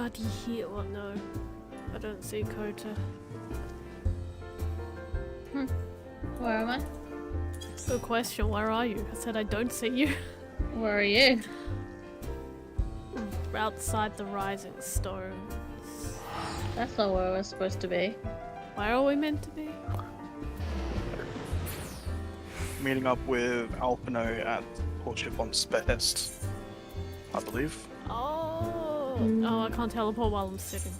anybody here? Well, no. I don't see Kota. Where am I? Good question, where are you? I said I don't see you. Where are you? Outside the rising stones. That's not where we're supposed to be. Where are we meant to be? Meeting up with Alpino at Porchifon's behest, I believe. Oh, I can't teleport while I'm sitting.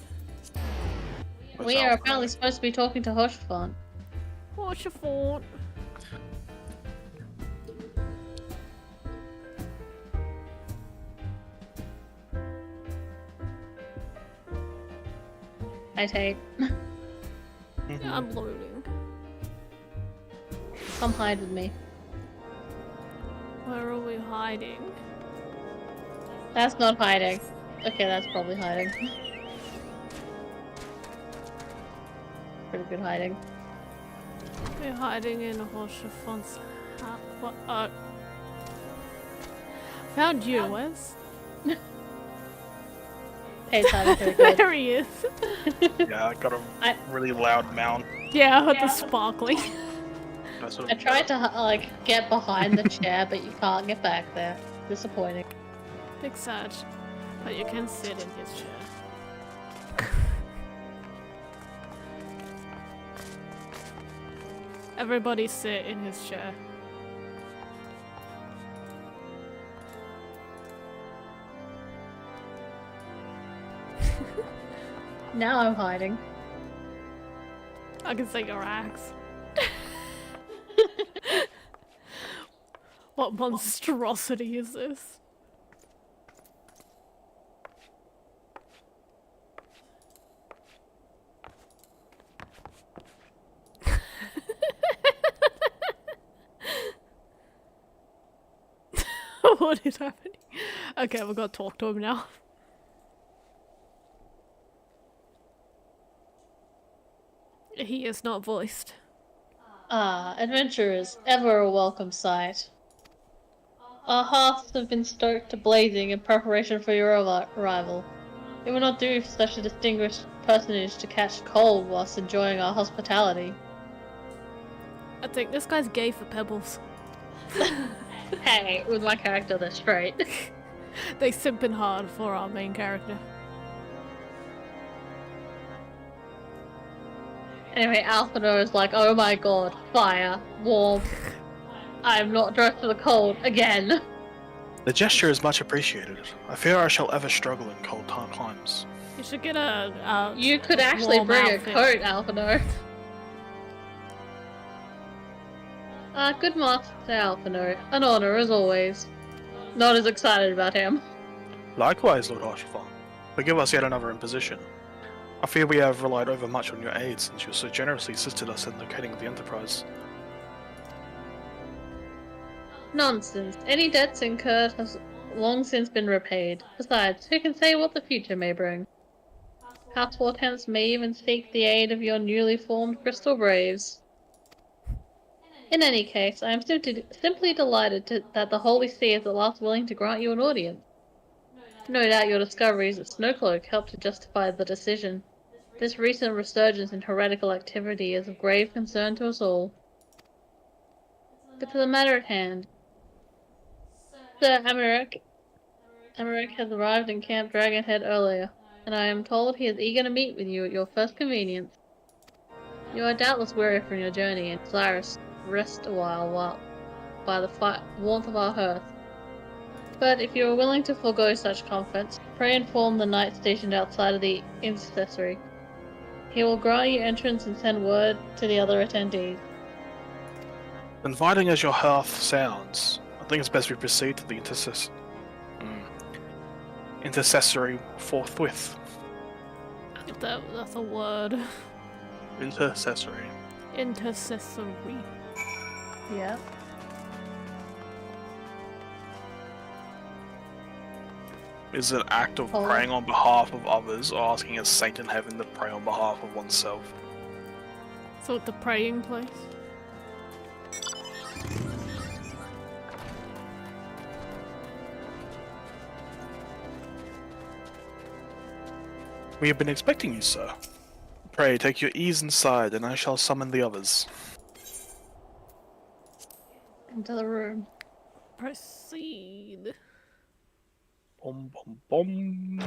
We are apparently supposed to be talking to Hoshfont. What's your fault? I take. I'm loading. Come hide with me. Where are we hiding? That's not hiding. Okay, that's probably hiding. Pretty good hiding. We're hiding in Horshaffon's house. What? Found you, Wes. Hey, hiding pretty good. There he is. Yeah, I got a really loud mount. Yeah, I heard the sparkling. I tried to like get behind the chair, but you can't get back there. Disappointing. Big sad. But you can sit in his chair. Everybody sit in his chair. Now I'm hiding. I can see your axe. What monstrosity is this? What is happening? Okay, we've got to talk to him now. He is not voiced. Ah, adventurers, ever a welcome sight. Our hearths have been stoked to blazing in preparation for your arrival. It would not do for such a distinguished personage to catch cold whilst enjoying our hospitality. I think this guy's gay for pebbles. Hey, with my character, they're straight. They simping hard for our main character. Anyway, Alphino is like, oh my god, fire, warm. I am not dressed for the cold again. The gesture is much appreciated. I fear I shall ever struggle in cold climes. You should get a You could actually warm bring outfit. a coat, Alphino. Good master Alphino. An honor as always. Not as excited about him. Likewise, Lord Archifon. Forgive us yet another imposition. I fear we have relied overmuch on your aid since you so generously assisted us in locating the Enterprise. Nonsense. Any debts incurred has long since been repaid. Besides, who can say what the future may bring? Household hence may even seek the aid of your newly formed Crystal Braves. In any case, I am simply delighted that the Holy See is at last willing to grant you an audience. No doubt your discoveries at Snowcloak helped to justify the decision. This recent resurgence in heretical activity is of grave concern to us all. But to the matter at hand. Sir Amarek has arrived in Camp Dragonhead earlier, and I am told he is eager to meet with you at your first convenience. You are doubtless weary from your journey and desirous to rest a while by the warmth of our hearth. But if you are willing to forego such comforts, pray inform the knight stationed outside of the intercessory. He will grant you entrance and send word to the other attendees. Inviting as your hearth sounds, I think it's best we proceed to the intercessory forthwith. That's a word. Intercessory. Intercessory. Yeah. Is an act of praying on behalf of others or asking a saint in heaven to pray on behalf of oneself. So at the praying place? We have been expecting you, sir. Pray take your ease inside, and I shall summon the others. Into the room. Proceed. Bom bom bom.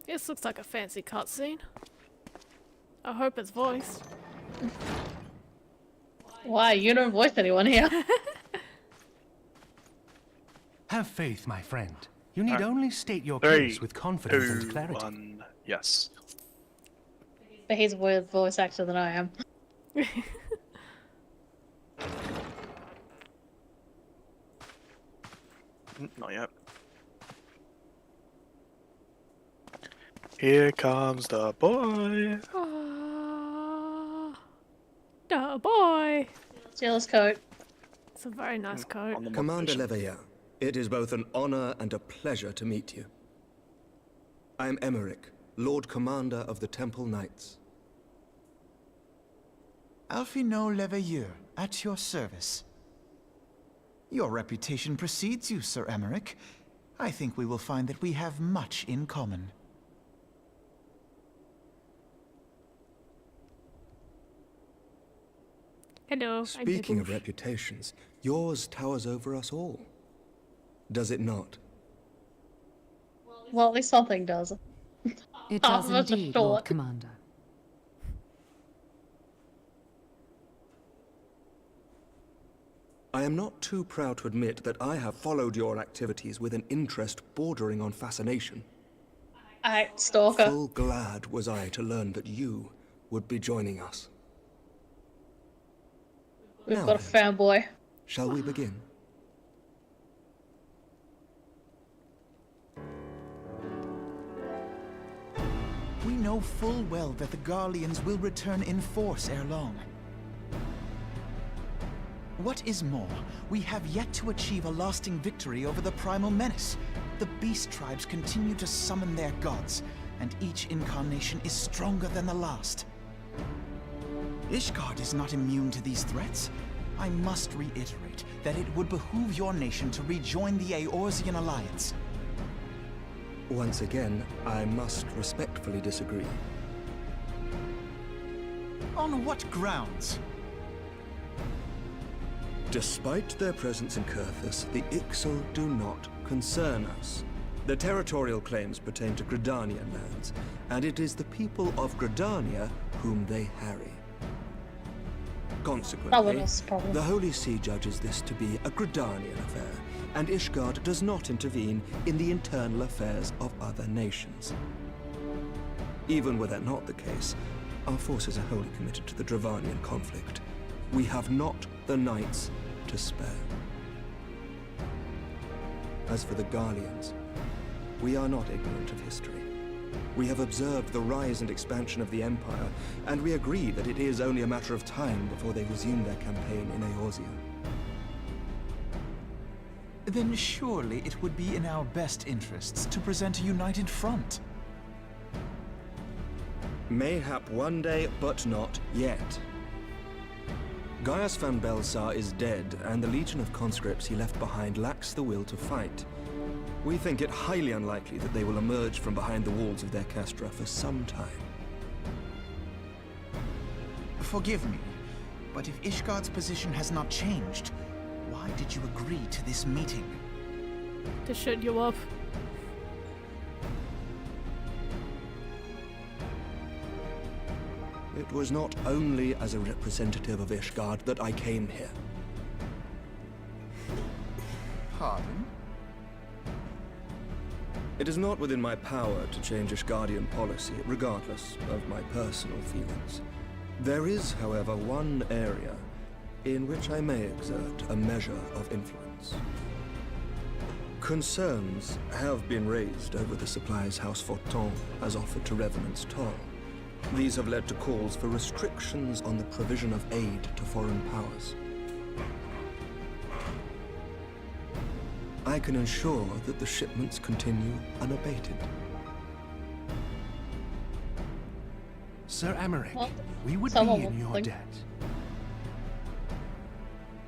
This looks like a fancy cutscene. I hope it's voiced. Why? You don't voice anyone here. Have faith, my friend. You need only state your 3, case with confidence 2, and clarity. 1, yes. But he's a weird voice actor than I am. Not yet. Here comes the boy. Oh boy. Steal his coat. It's a very nice coat. On the Commander motivation. Leveilleur, it is both an honor and a pleasure to meet you. I am Emmerich, Lord Commander of the Temple Knights. Alphino Leveilleur, at your service. Your reputation precedes you, Sir Emmerich. I think we will find that we have much in common. Hello. Speaking of reputations, yours towers over us all. Does it not? Well, at least something does. It Half does of us are indeed, short. Lord Commander. I am not too proud to admit that I have followed your activities with an interest bordering on fascination. Alright, stalker. Full glad was I to learn that you would be joining us. We've Now got a then. fanboy. Shall we begin? We know full well that the Garleans will return in force ere long. What is more, we have yet to achieve a lasting victory over the Primal Menace. The Beast Tribes continue to summon their gods, and each incarnation is stronger than the last. Ishgard is not immune to these threats. I must reiterate that it would behoove your nation to rejoin the Eorzean Alliance. Once again, I must respectfully disagree. On what grounds? Despite their presence in Kurthus, the Ixal do not concern us. Their territorial claims pertain to Gridanian lands, and it is the people of Gridania whom they harry. Consequently, Ellis' problem. the Holy See judges this to be a Gridanian affair, and Ishgard does not intervene in the internal affairs of other nations. Even were that not the case, our forces are wholly committed to the Dravanian conflict. We have not the knights to spare. As for the Garleans, we are not ignorant of history. We have observed the rise and expansion of the Empire, and we agree that it is only a matter of time before they resume their campaign in Eorzea. Then surely it would be in our best interests to present a united front. Mayhap one day, but not yet. Gaius van Belsar is dead, and the legion of conscripts he left behind lacks the will to fight. We think it highly unlikely that they will emerge from behind the walls of their castra for some time. Forgive me, but if Ishgard's position has not changed, why did you agree to this meeting? To shut you up. It was not only as a representative of Ishgard that I came here. Pardon? It is not within my power to change Ishgardian policy, regardless of my personal feelings. There is, however, one area in which I may exert a measure of influence. Concerns have been raised over the supplies House Forton has offered to Revenant's Toll. These have led to calls for restrictions on the provision of aid to foreign powers. I can ensure that the shipments continue unabated. Sir Emmerich, Well, we would be someone in will your think- debt.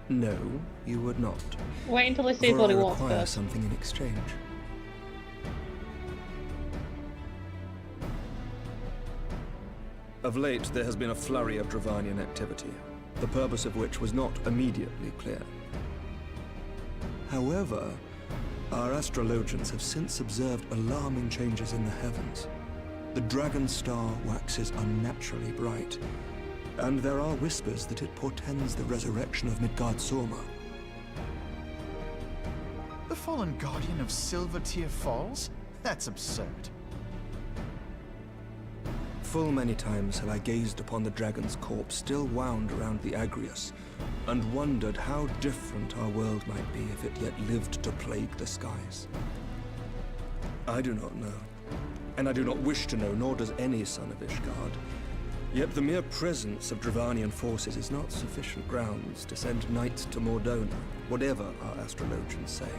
No, you would not. Wait until he sees For what he I wants require first. something in exchange. Of late, there has been a flurry of Dravanian activity, the purpose of which was not immediately clear. However, our astrologians have since observed alarming changes in the heavens. The dragon star waxes unnaturally bright, and there are whispers that it portends the resurrection of Midgard-Sorma. The fallen guardian of Silvertear Falls? That's absurd. Full many times have I gazed upon the dragon's corpse still wound around the Agrius, and wondered how different our world might be if it yet lived to plague the skies. I do not know, and I do not wish to know, nor does any son of Ishgard. Yet the mere presence of Dravanian forces is not sufficient grounds to send knights to Mordona, whatever our astrologians say.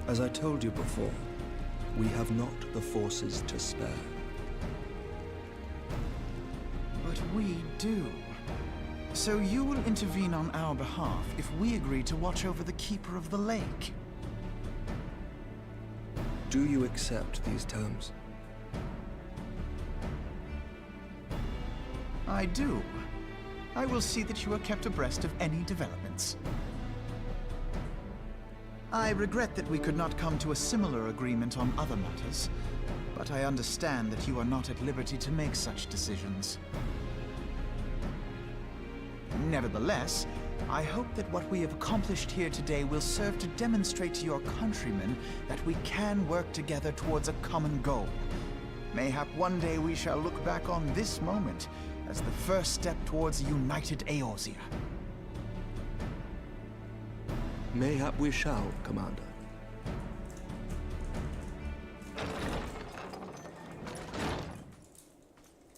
As I told you before, we have not the forces to spare. But we do. So you will intervene on our behalf if we agree to watch over the Keeper of the Lake. Do you accept these terms? I do. I will see that you are kept abreast of any developments. I regret that we could not come to a similar agreement on other matters, but I understand that you are not at liberty to make such decisions. Nevertheless, I hope that what we have accomplished here today will serve to demonstrate to your countrymen that we can work together towards a common goal. Mayhap one day we shall look back on this moment as the first step towards a united Eorzea. Mayhap we shall, Commander.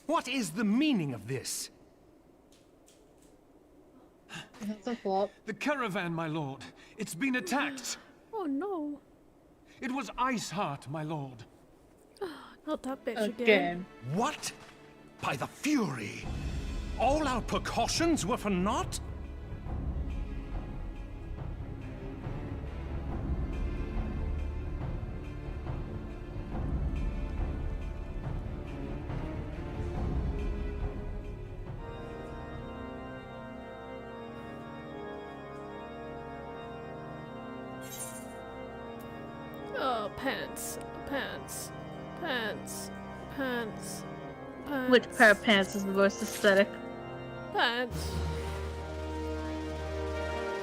What is the meaning of this? That's a flop. The caravan, my lord. It's been attacked. Oh no. It was Iceheart, my lord. Not that bitch again. Again. What? By the Fury! All our precautions were for naught? Oh, pants. Pants. Pants. Pants. Pants. Which pair of pants is the most aesthetic? Pants.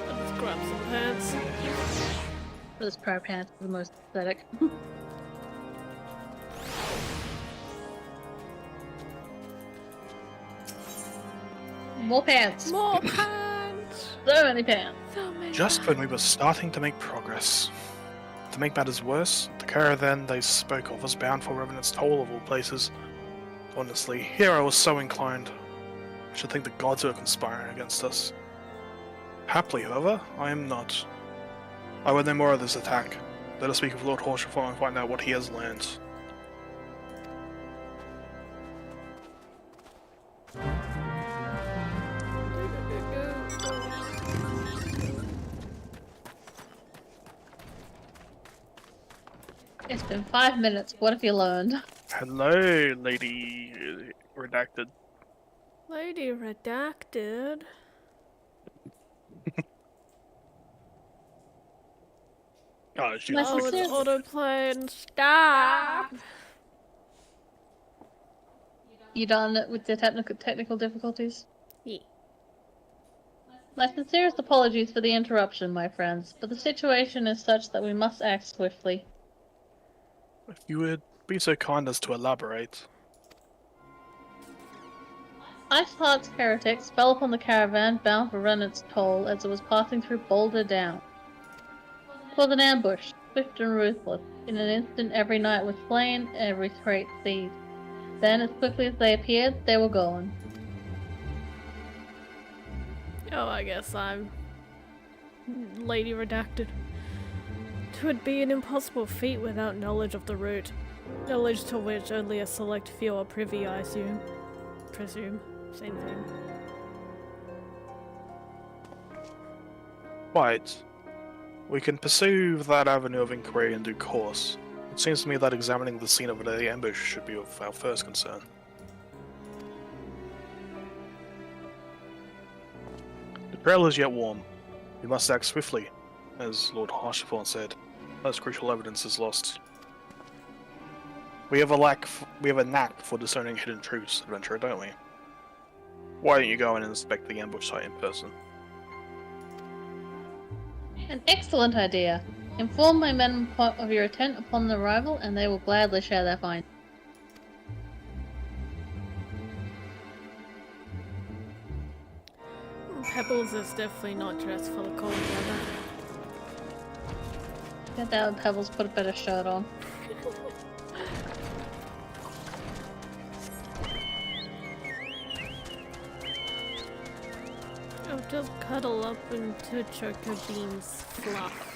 I'll just grab some pants. This pair of pants is the most aesthetic. More pants. More pants! So many pants. So many Just when we were starting to make progress. To make matters worse, the caravan they spoke of was bound for Revenant's Toll of all places. Honestly, here I was so inclined. I should think the gods were conspiring against us. Happily, however, I am not. I would know more of this attack. Let us speak of Lord Horshafor and find out what he has learned. It's been 5 minutes. What have you learned? Hello, Lady Redacted. Lady Redacted. Oh, she Nice Oh, to it's see. autoplaying. Stop! You done with the technical difficulties? Yeah. My sincerest apologies for the interruption, my friends, but the situation is such that we must act swiftly. If you would be so kind as to elaborate. Iceheart's heretics fell upon the caravan bound for Rennett's Toll as it was passing through Boulder Down. It was an ambush, swift and ruthless. In an instant every knight was slain, every crate seized. Then, as quickly as they appeared, they were gone. Oh, I guess I'm Lady Redacted. 'Twould be an impossible feat without knowledge of the route. Knowledge to which only a select few are privy, I assume. Presume. Same thing. Quite. We can pursue that avenue of inquiry in due course. It seems to me that examining the scene of the ambush should be of our first concern. The trail is yet warm. We must act swiftly, as Lord Harshthorn said. Most crucial evidence is lost. We have a knack for discerning hidden truths, adventurer, don't we? Why don't you go and inspect the ambush site in person? An excellent idea. Inform my men of your intent upon the arrival, and they will gladly share their find. Pebbles is definitely not dressed for the cold weather. Get that Pebbles, put a better shirt on. I'll just cuddle up into Choco Bean's fluff.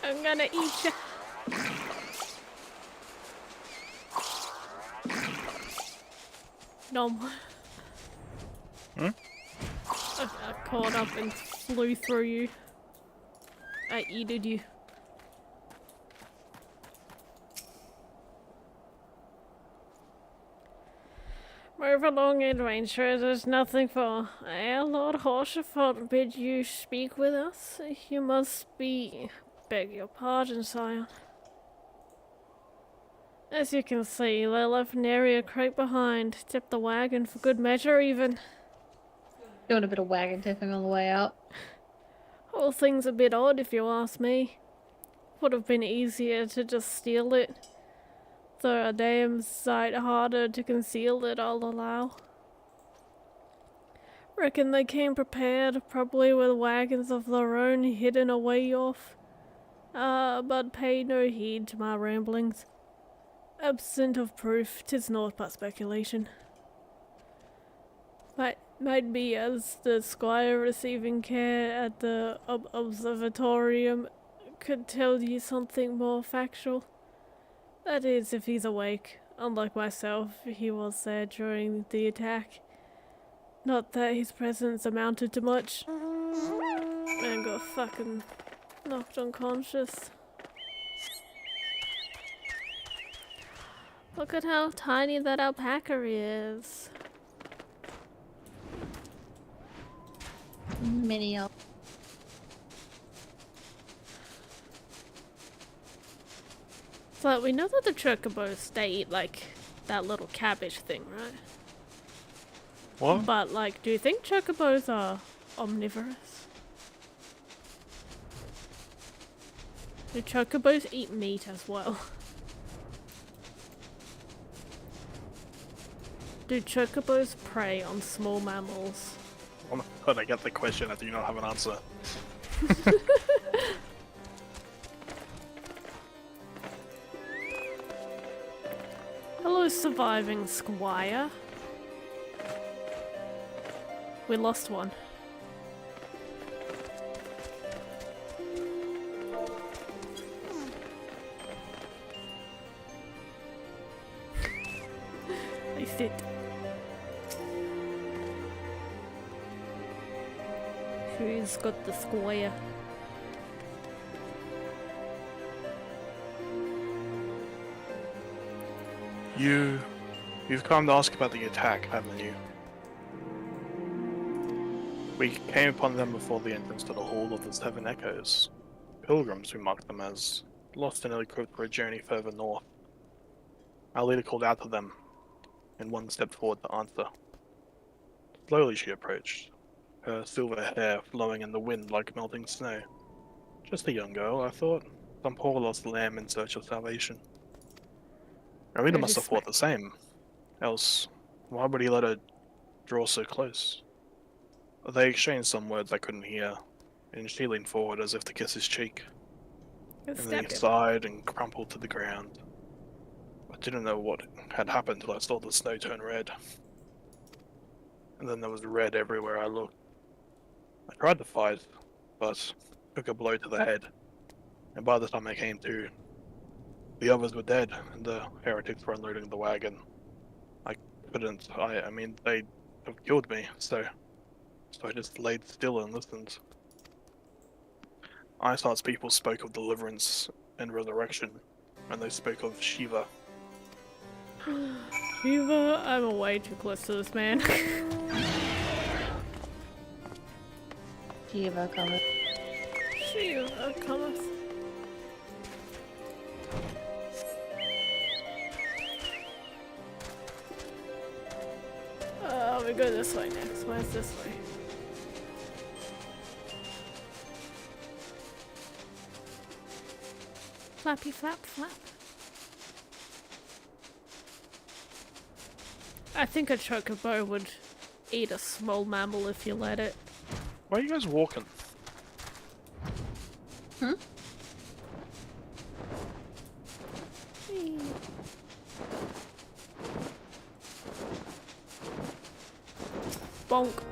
I'm gonna eat you. Nom. I caught up and flew through you. I eated you. Move along, adventurer. There's nothing for. Our Lord Harshthorn bid you speak with us. You must be. Beg your pardon, sire. As you can see, they left an area crate behind. Tipped the wagon for good measure, even. Doing a bit of wagon tipping on the way out. Whole thing's a bit odd, if you ask me. Would have been easier to just steal it. Though a damn sight harder to conceal it, I'll allow. Reckon they came prepared, probably with wagons of their own hidden away off. But pay no heed to my ramblings. Absent of proof, 'tis naught but speculation. Might be as the squire receiving care at the observatorium could tell you something more factual. That is, if he's awake. Unlike myself, he was there during the attack. Not that his presence amounted to much. Man got fucking knocked unconscious. Look at how tiny that alpaca is. Mini up. So we know that the chocobos, they eat like that little cabbage thing, right? What? But like, do you think chocobos are omnivorous? Do chocobos eat meat as well? Do chocobos prey on small mammals? Oh my god, I get the question, I do not have an answer. Hello, surviving squire. We lost one. They sit. Who's got the squire? You've come to ask about the attack, haven't you? We came upon them before the entrance to the Hall of the Seven Echoes. Pilgrims, we marked them as, lost and ill-equipped for a journey further north. Our leader called out to them, and one stepped forward to answer. Slowly she approached, her silver hair flowing in the wind like melting snow. Just a young girl, I thought. Some poor lost lamb in search of salvation. I mean, they must have thought the same. Else, why would he let her draw so close? They exchanged some words I couldn't hear, and she leaned forward as if to kiss his cheek. And then he sighed and crumpled to the ground. I didn't know what had happened till I saw the snow turn red. And then there was red everywhere I looked. I tried to fight, but took a blow to the head. And by the time I came to, the others were dead, and the heretics were unloading the wagon. I couldn't, I mean, they have killed me, so I just laid still and listened. Isart's people spoke of deliverance and resurrection, and they spoke of Shiva. Shiva, I'm way too close to this man. Shiva cometh. Shiva cometh. We go this way next. Where's this way? Flappy flap flap. I think a chocobo would eat a small mammal if you let it. Why are you guys walking? Hmm? Bonk.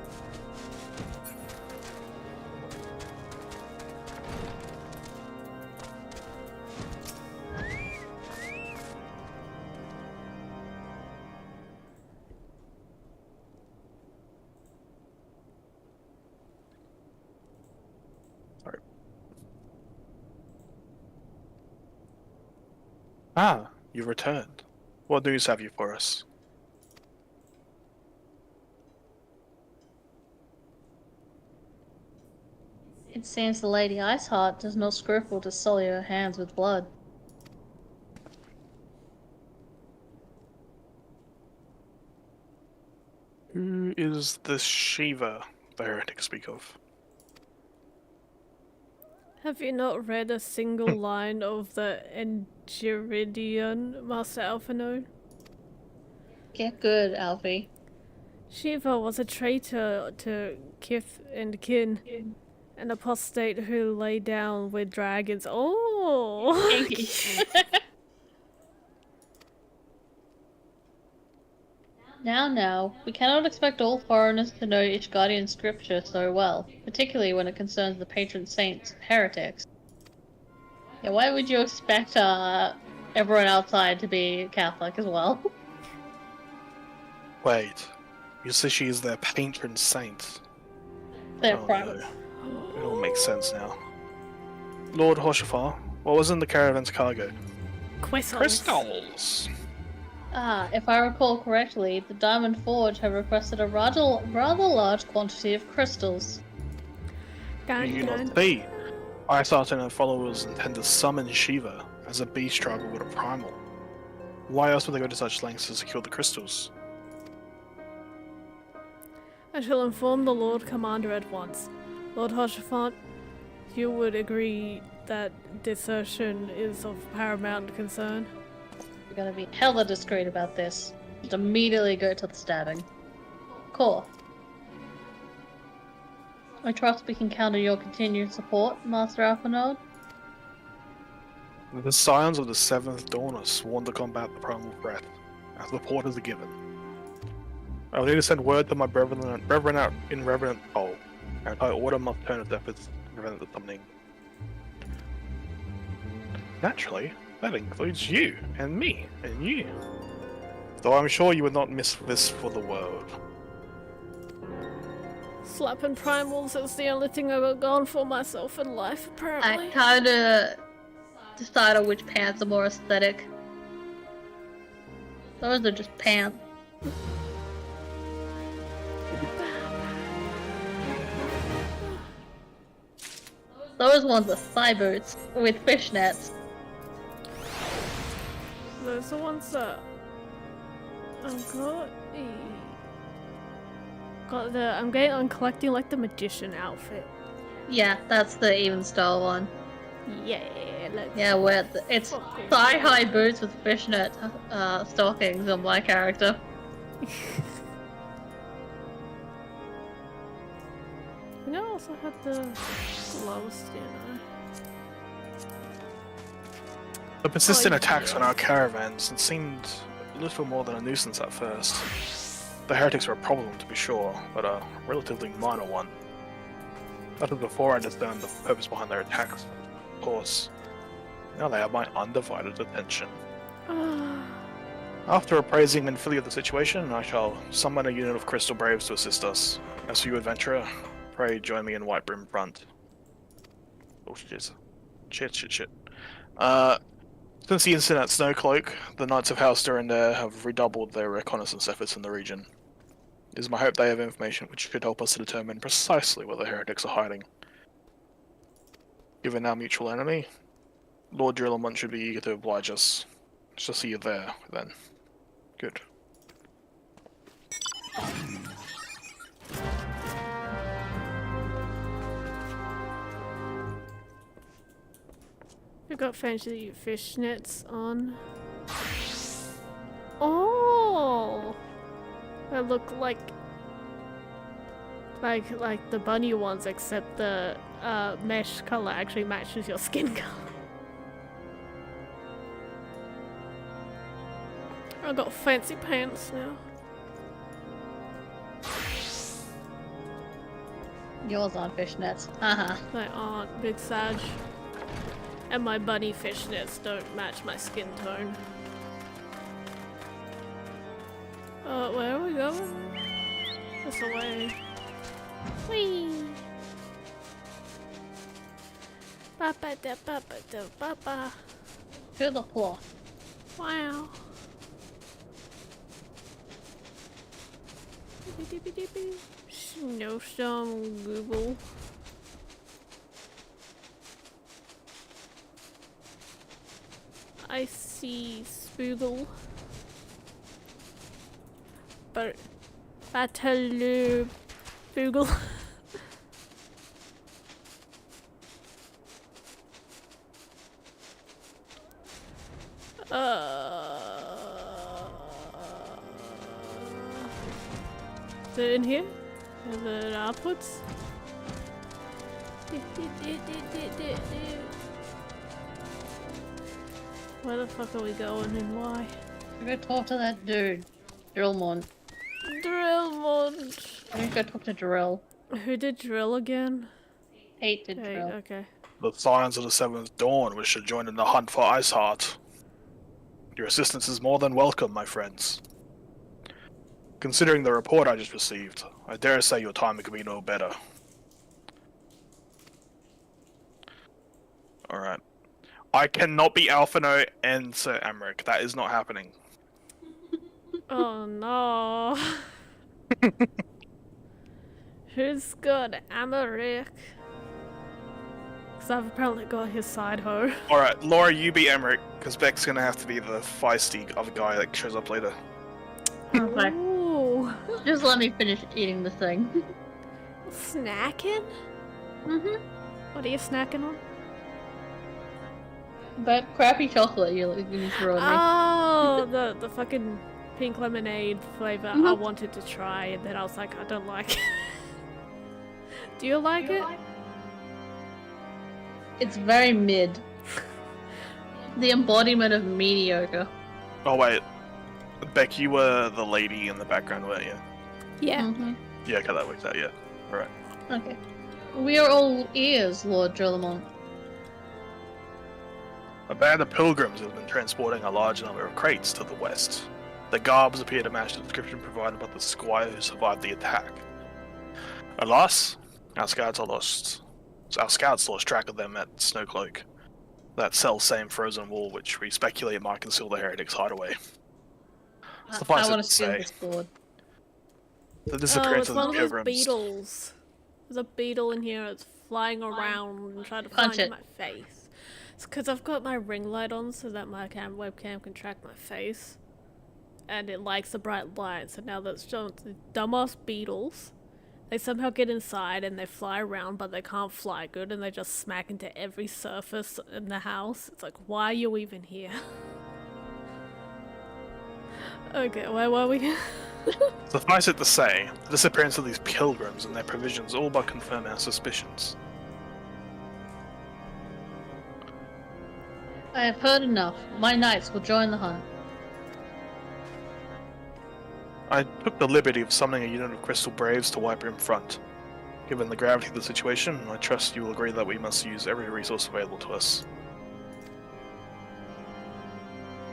Sorry. Ah, you've returned. What news have you for us? It seems the Lady Iceheart does not scruple to sully her hands with blood. Who is this Shiva the heretics speak of? Have you not read a single line of the Engiridion Master Alphino? Get good, Alfie. Shiva was a traitor to kith and kin, an apostate who lay down with dragons. Oh! Now, we cannot expect all foreigners to know Ishgardian scripture so well, particularly when it concerns the patron saints of heretics. Yeah, why would you expect everyone outside to be Catholic as well? Wait, you say she is their patron saint? They're Oh, private. no. It all makes sense now. Lord Hoshafar, what was in the caravan's cargo? Crystals! If I recall correctly, the Diamond Forge have requested a rather large quantity of crystals. You do not see. Isart and her followers intend to summon Shiva as a beast tribal with a primal. Why else would they go to such lengths to secure the crystals? I shall inform the Lord Commander at once. Lord Hoshafant, you would agree that desertion is of paramount concern? We're gonna be hella discreet about this. Just immediately go to the stabbing. Cool. I trust we can count on your continued support, Master Alphanode. The Scions of the Seventh Dawn are sworn to combat the primal threat, as orders are given. I will need to send word to my brethren out in Revenant Pole, and I order must turn its efforts to prevent the summoning. Naturally, that includes you, and me, and you. Though I'm sure you would not miss this for the world. Slapping primals is the only thing I've gone for myself in life, apparently. I kinda decided which pants are more aesthetic. Those are just pants. Those ones are thigh boots with fishnets. Those are the ones that I've got. I'm collecting like the magician outfit. Yeah, that's the even style one. Yeah, let's Yeah, it's fucking thigh-high boots with fishnet stockings on my character. I know I also had the gloves, didn't The persistent Oh, attacks on yeah. our caravans had seemed little more than a nuisance at first. The heretics were a problem, to be sure, but a relatively minor one. That was before I understood the purpose behind their attacks, of course. Now they have my undivided attention. I? After appraising and fully of the situation, I shall summon a unit of Crystal Braves to assist us. As for you, adventurer, pray join me in Whitebrim Front. Oh shit. Shit. Since the incident at Snowcloak, the Knights of House Durandare have redoubled their reconnaissance efforts in the region. It is my hope they have information which could help us to determine precisely where the heretics are hiding. Given our mutual enemy, Lord Drillamont should be eager to oblige us. Shall see you there, then. Good. We've got fancy fishnets on. Oh! They look like the bunny ones, except the mesh color actually matches your skin color. I got fancy pants now. Yours aren't fishnets. Haha. They aren't, big sag. And my bunny fishnets don't match my skin tone. Where are we going? This away. Whee! Papa da papa da papa. To the floor. Wow. Dippy dippy. Snowstorm Google. I see Spoogle. But Battle Spoogle. Is it in here? Is it outputs? Where the fuck are we going and why? Go talk to that dude. Drillmont. Drillmont! I'm gonna go talk to Drill. Who did drill again? 8 to Okay, Drill. okay. The Scions of the Seventh Dawn wish to join in the hunt for Iceheart. Your assistance is more than welcome, my friends. Considering the report I just received, I dare say your timing could be no better. Alright. I cannot be Alphino and Sir Amric. That is not happening. Oh no. Who's good? Amaric. Because I've apparently got his side hoe. Alright, Laura, you be Amric, because Beck's gonna have to be the feisty other guy that shows up later. Okay. Ooh. Just let me finish eating the thing. Snacking? Mm-hmm. What are you snacking on? That crappy chocolate you threw at me. Oh, the fucking pink lemonade flavor I Mhm. wanted to try, and then I was like, I don't like it. Do you like it? It's very mid. The embodiment of mediocre. Oh wait, Beck, you were the lady in the background, weren't you? Yeah. Mm-hmm. Yeah, okay, that works out, yeah. Alright. Okay. We are all ears, Lord Drillamont. A band of pilgrims has been transporting a large number of crates to the west. The garbs appear to match the description provided by the squire who survived the attack. Alas, our scouts lost track of them at Snowcloak. That self-same frozen wall which we speculate might conceal the heretics' hideaway. Suffice I it want to to steal say, this board. the Oh, disappearance it's of one the of those pilgrims. beetles. There's a beetle in here that's flying around and trying to Punch find it. my face. It's because I've got my ring light on so that my webcam can track my face. And it likes the bright light, so now that's showing the dumbass beetles They somehow get inside and they fly around, but they can't fly good, and they just smack into every surface in the house. It's like, why are you even here? Okay, where were we? Suffice it to say, the disappearance of these pilgrims and their provisions all but confirm our suspicions. I have heard enough. My knights will join the hunt. I took the liberty of summoning a unit of Crystal Braves to wipe in front. Given the gravity of the situation, I trust you will agree that we must use every resource available to us.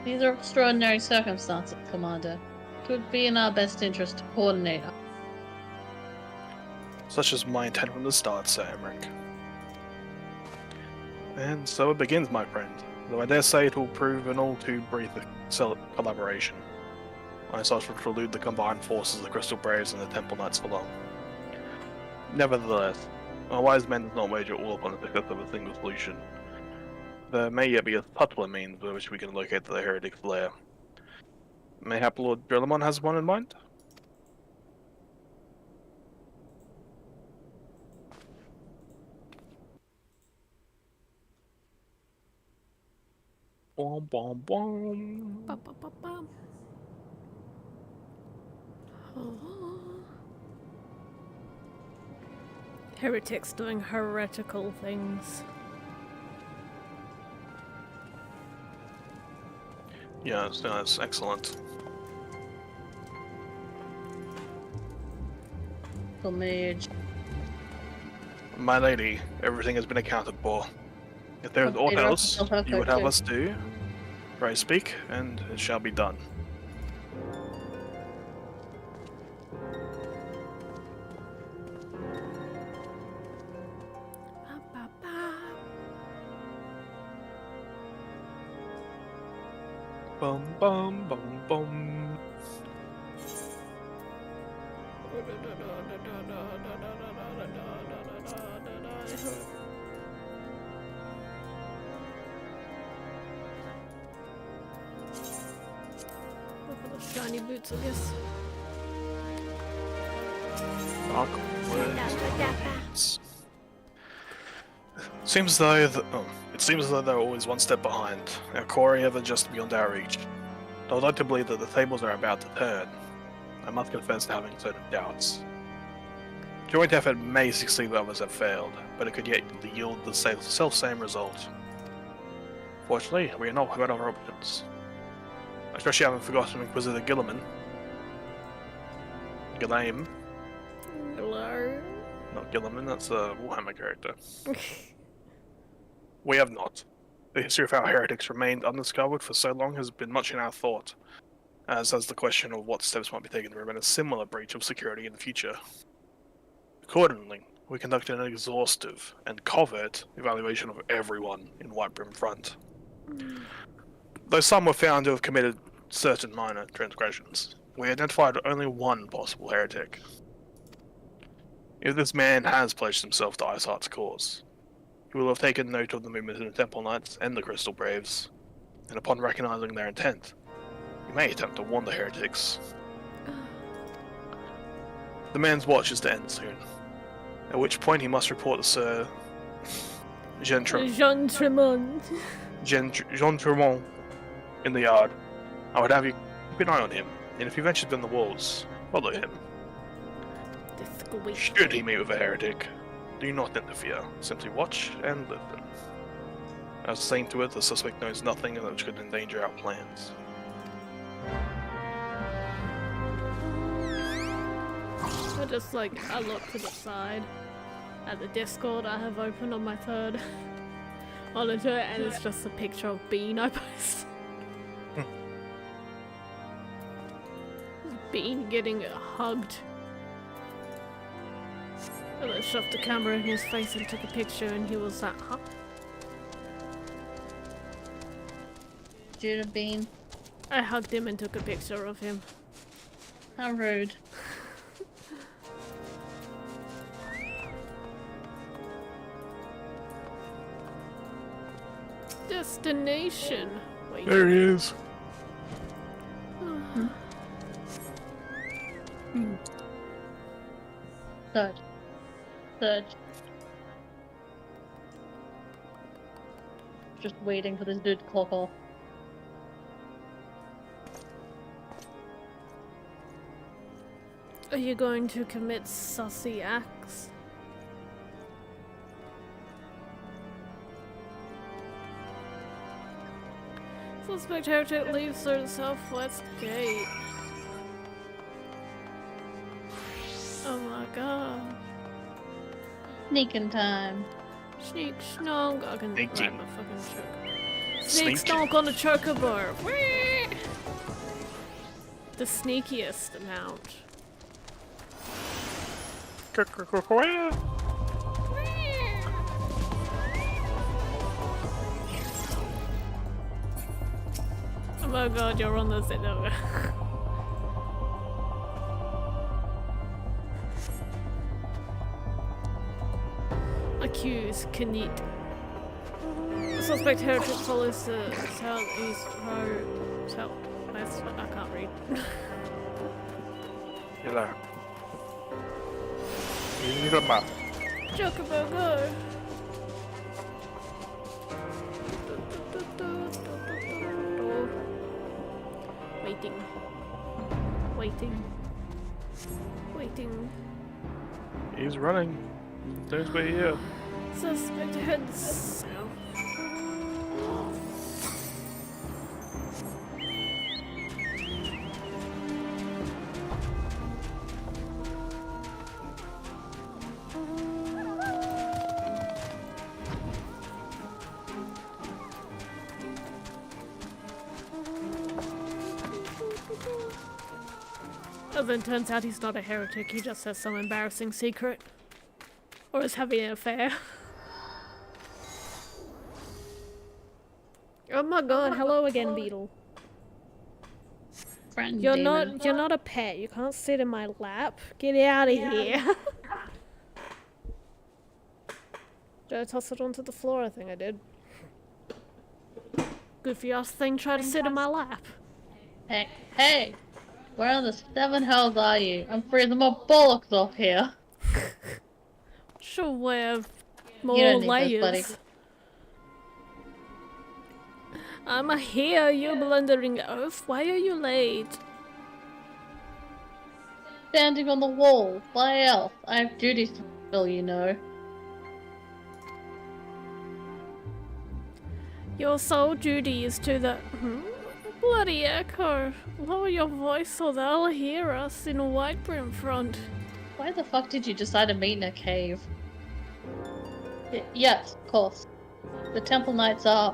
These are extraordinary circumstances, Commander. It would be in our best interest to coordinate. Such is my intent from the start, Sir Emmerich. And so it begins, my friend, though I dare say it will prove an all too brief collaboration. I sought to elude the combined forces of the Crystal Braves and the Temple Knights for long. Nevertheless, a wise man does not wager all upon the success of a single solution. There may yet be a subtler means by which we can locate the heretic's lair. Mayhap Lord Drillamon has one in mind? Bom bom bom. Bum, bum, bum, bum. Oh. Heretics doing heretical things. Yes, that's excellent. Mage. My lady, everything has been accounted for. If there is Okay, aught that's else still perfect you would have too. us do, pray speak, and it shall be done. Ba, ba, ba. Bum bum bum bum. Look for the shiny boots, I guess. Dark words. Seems though it seems as though they're always one step behind. Our quarry ever just beyond our reach. I would like to believe that the tables are about to turn. I must confess to having certain doubts. Joint effort may succeed where others have failed, but it could yet yield the self-same result. Fortunately, we are not without other options. I trust you haven't forgotten Inquisitor Gilliman. Gilliam. Hello. Not Gilliman, that's a Warhammer character. We have not. The history of how heretics remained undiscovered for so long has been much in our thought, as has the question of what steps might be taken to prevent a similar breach of security in the future. Accordingly, we conducted an exhaustive and covert evaluation of everyone in Whitebrim Front. Though some were found to have committed certain minor transgressions, we identified only one possible heretic. If this man has pledged himself to Iceheart's cause, he will have taken note of the movement of the Temple Knights and the Crystal Braves, and upon recognizing their intent, he may attempt to warn the heretics. The man's watch is to end soon, at which point he must report to Sir Jean Gentremont. Tremont in the yard. I would have you keep an eye on him, and if he ventures within the walls, follow him. Should he meet with a heretic, do not interfere. Simply watch and listen. As seen to it, the suspect knows nothing which could endanger our plans. I look to the side at the Discord I have open on my third monitor, and it's just a picture of Bean I post. Bean getting hugged. And I shoved the camera in his face and took a picture, and he was like, huh? Judah Bean. I hugged him and took a picture of him. How rude. Destination. Wait. There he is. Search. Search. Just waiting for this dude to clock off. Are you going to commit sussy acts? Suspect heretic leaves through the southwest gate. Oh my god. Sneaking time. Sneak snog. I can Sneaking. grab my fucking choke. Sneak Sneaking. snog on a chocobo. Whee! The sneakiest amount. Oh my god, you're on the zither. Accused, Kanit. The suspect heretic follows the southeast road. Southwest. I can't read. Hello. You need a map. Chocobo, go! Waiting. Waiting. Waiting. He's running. Don't wait here. Suspect heads south. And then turns out he's not a heretic, he just has some embarrassing secret. Or is having an affair. Oh my god, hello again, Beetle. Friend You're demon. not a pet, you can't sit in my lap. Get out of here. Did I toss it onto the floor? I think I did. Goofy ass thing tried to sit in my lap. Hey, hey! Where in the seven hells are you? I'm freezing my bollocks off here. Should wear You more don't need layers. those, buddy. I'm here, you're blundering oaf. Why are you late? Standing on the wall. Why else? I have duties to fulfill, you know. Your sole duty is to the bloody echo. Lower your voice so they'll hear us in Whitebrim front. Why the fuck did you decide to meet in a cave? Yes, of course. The Temple Knights are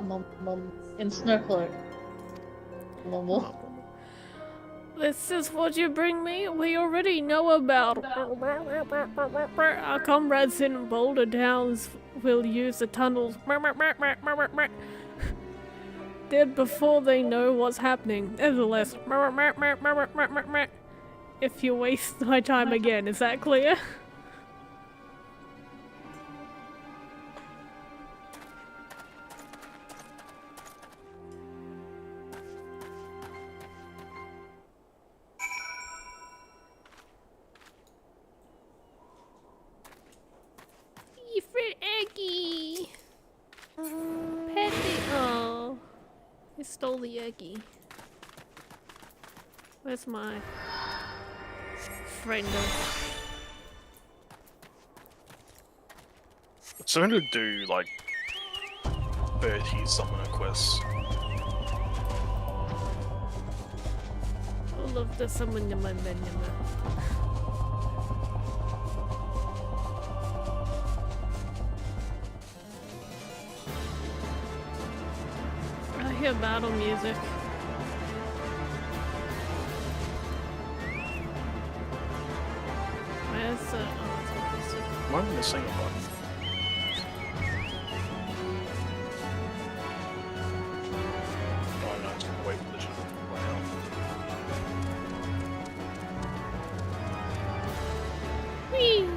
in Snowcloak. Mumble. This is what you bring me? We already know about. Our comrades in Boulder Downs will use the tunnels. Dead before they know what's happening. Nevertheless, if you waste my time again, is that clear? Eggy! Petty! Oh, he stole the eggy. Where's my friend? So I'm gonna do like 30 summoner quests. All of the summon in my menu. I hear battle music. Where's the... Oh, it's obviously... Am I missing a button? Oh no, it's gonna wait for the ship to play out. Whee!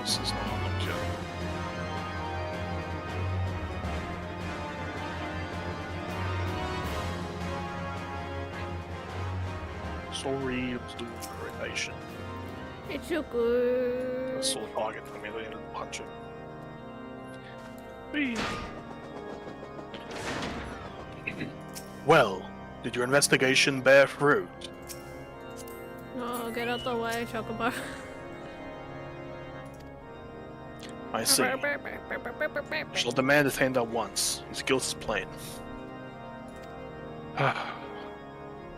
This is not unlocked yet. Sorry, I'm still in rotation. It's all good. I saw the target for me, they didn't punch him. Whee! Well, did your investigation bear fruit? Oh, get out the way, Chocobo. I see. Shall demand detained at once. His guilt is plain.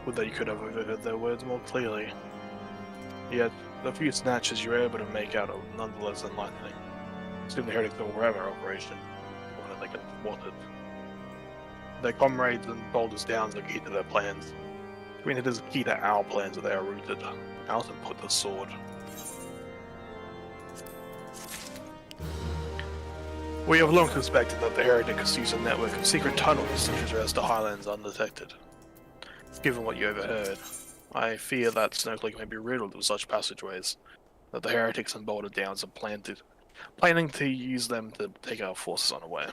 Would that you could have overheard their words more clearly. Yet, the few snatches you were able to make out are nonetheless enlightening. Soon the heretics will grab our operation, or they can thwart it. Their comrades and Boulder's Downs are key to their plans. I mean, it is key to our plans that they are rooted. Out and put the sword. We have long suspected that the heretics use a network of secret tunnels to traverse the highlands undetected. Given what you overheard, I fear that Snowflake may be riddled with such passageways, that the heretics and Boulder Downs are planning to use them to take our forces unaware.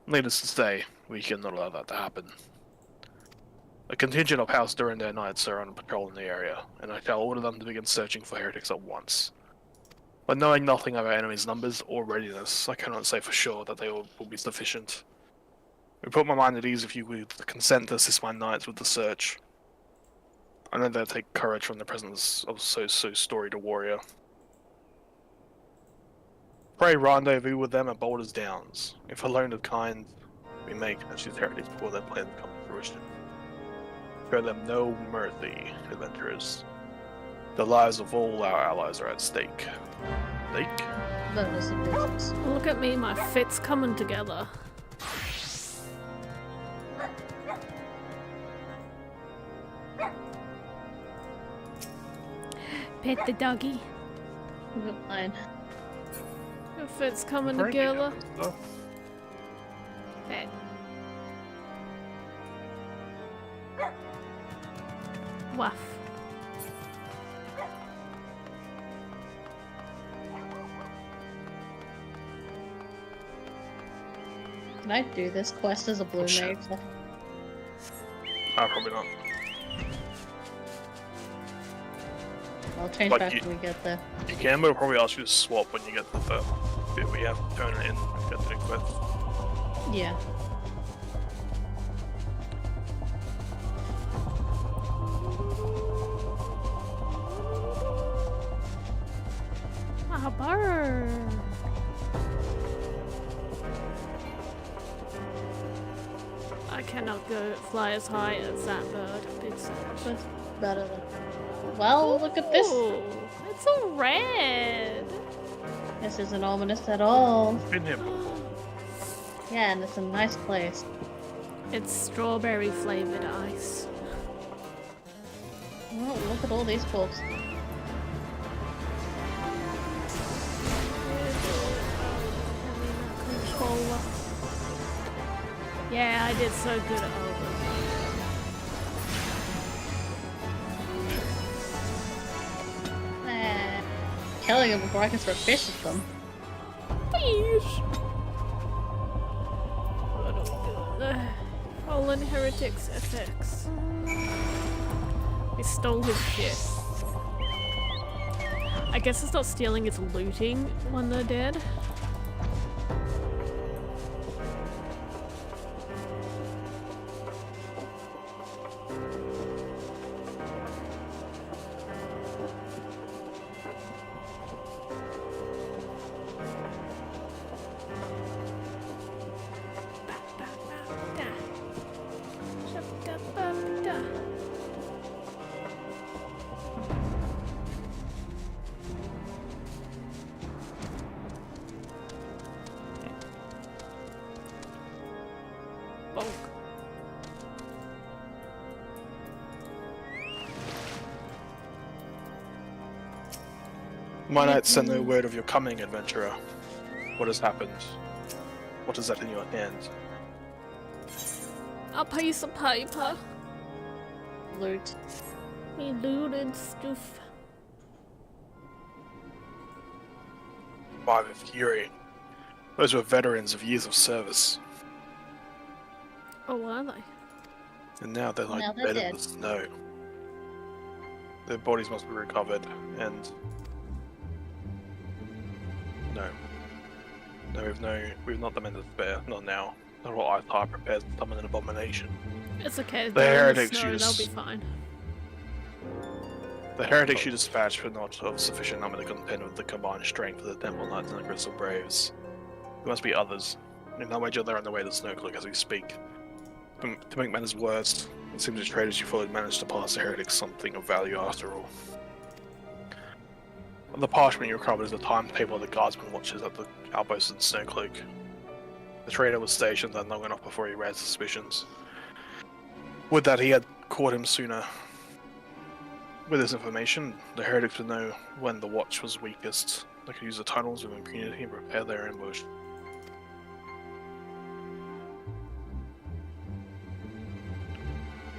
Needless to say, we cannot allow that to happen. A contingent of House during their nights are on patrol in the area, and I shall order them to begin searching for heretics at once. But knowing nothing of our enemy's numbers or readiness, I cannot say for sure that they will be sufficient. It would put my mind at ease if you would consent to assist my knights with the search. I know they'll take courage from the presence of so storied a warrior. Pray rendezvous with them at Boulder's Downs. If alone of kind, we may catch these heretics before their plans come to fruition. Show them no mercy, adventurers. The lives of all our allies are at stake. Bonus of business. Look at me, my fit's coming together. Pet the doggy. Fine. Your fit's coming together. Pet. Waff. Can I do this quest as a blue shit. mage? Probably not. I'll change Like back you- when we get there. You can, but it'll probably ask you to swap when you get to the bit where you have to turn it in and get the quest. Yeah. Ah, bird. I cannot go fly as high as that bird. It's That's better than. Well, look at this. Ooh, it's all red. This isn't ominous at all. Been here before. Yeah, and it's a nice place. It's strawberry flavored ice. Oh, look at all these books. Controller. Yeah, I did so good at Elvis. Killing them before I can throw fish at them. Fish. Fallen Heretics FX. We stole his shit. I guess it's not stealing, it's looting when they're dead. My knights send no word of your coming, adventurer. What has happened? What is that in your hand? A piece of paper. Loot. Me looted stuff. by the Fury. Those were veterans of years of service. Oh, are they? And now they're like Now they're bed in dead. the snow. Their bodies must be recovered, and no, we've not the men to spare. Not now. Not while Ithar prepares to summon an abomination. It's okay. The They're in the heretics snow. use- They'll be fine. The heretics you dispatched were not of sufficient number to contend with the combined strength of the Temple Knights and the Crystal Braves. There must be others. In no wager they're on their way to Snowcloak as we speak. To make matters worse, it seems the traders you followed managed to pass the heretics something of value after all. On the parchment you recovered is the timetable of the guardsman watches at the outpost in Snowcloak. The trader was stationed there long enough before he raised suspicions. Would that he had caught him sooner. With this information, the heretics would know when the watch was weakest. They could use the tunnels with impunity and prepare their ambush.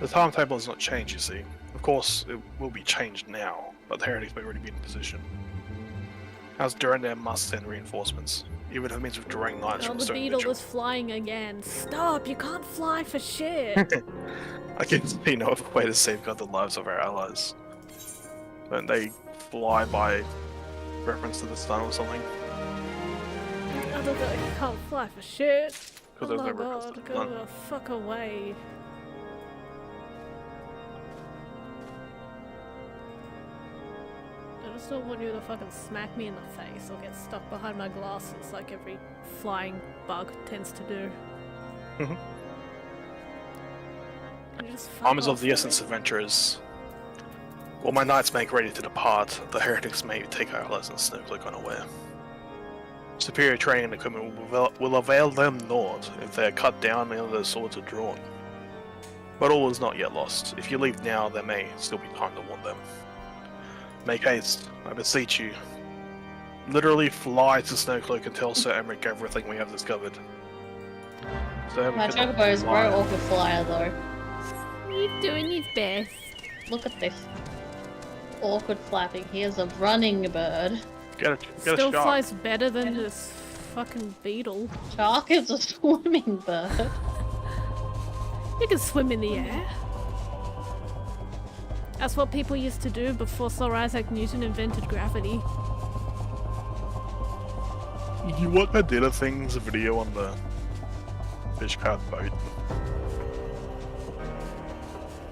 The timetable has not changed, you see. Of course, it will be changed now, but the heretics may already be in position. As Durandam must send reinforcements, even if it means withdrawing knights Oh, from the certain beetle vigils. is flying again. Stop! You can't fly for shit! I can see no other way to safeguard the lives of our allies. Don't they fly by reference to the sun or something? I don't know, you can't fly for shit. Because Oh there's my no reference to god, the go sun. the fuck away. I just don't want you to fucking smack me in the face or get stuck behind my glasses like every flying bug tends to do. Mhm. Can you just fuck Time is of off, the will essence, you? adventurers. While my knights make ready to depart, the heretics may take our allies in Snowcloak unaware. Superior training and equipment will avail them naught if they are cut down and their swords are drawn. But all is not yet lost. If you leave now, there may still be time to warn them. Make haste, I beseech you. Literally fly to Snowcloak and tell Sir Emmerich everything we have discovered. Sir Emmerich My cannot chocobo is a very fly. awkward flyer though. He's doing his best. Look at this. Awkward flapping. He is a running bird. Get Still a shark. flies better than this fucking beetle. Shark is a swimming bird. You can swim in the air. That's what people used to do before Sir Isaac Newton invented gravity. You want I did a thing's video on the fish card boat.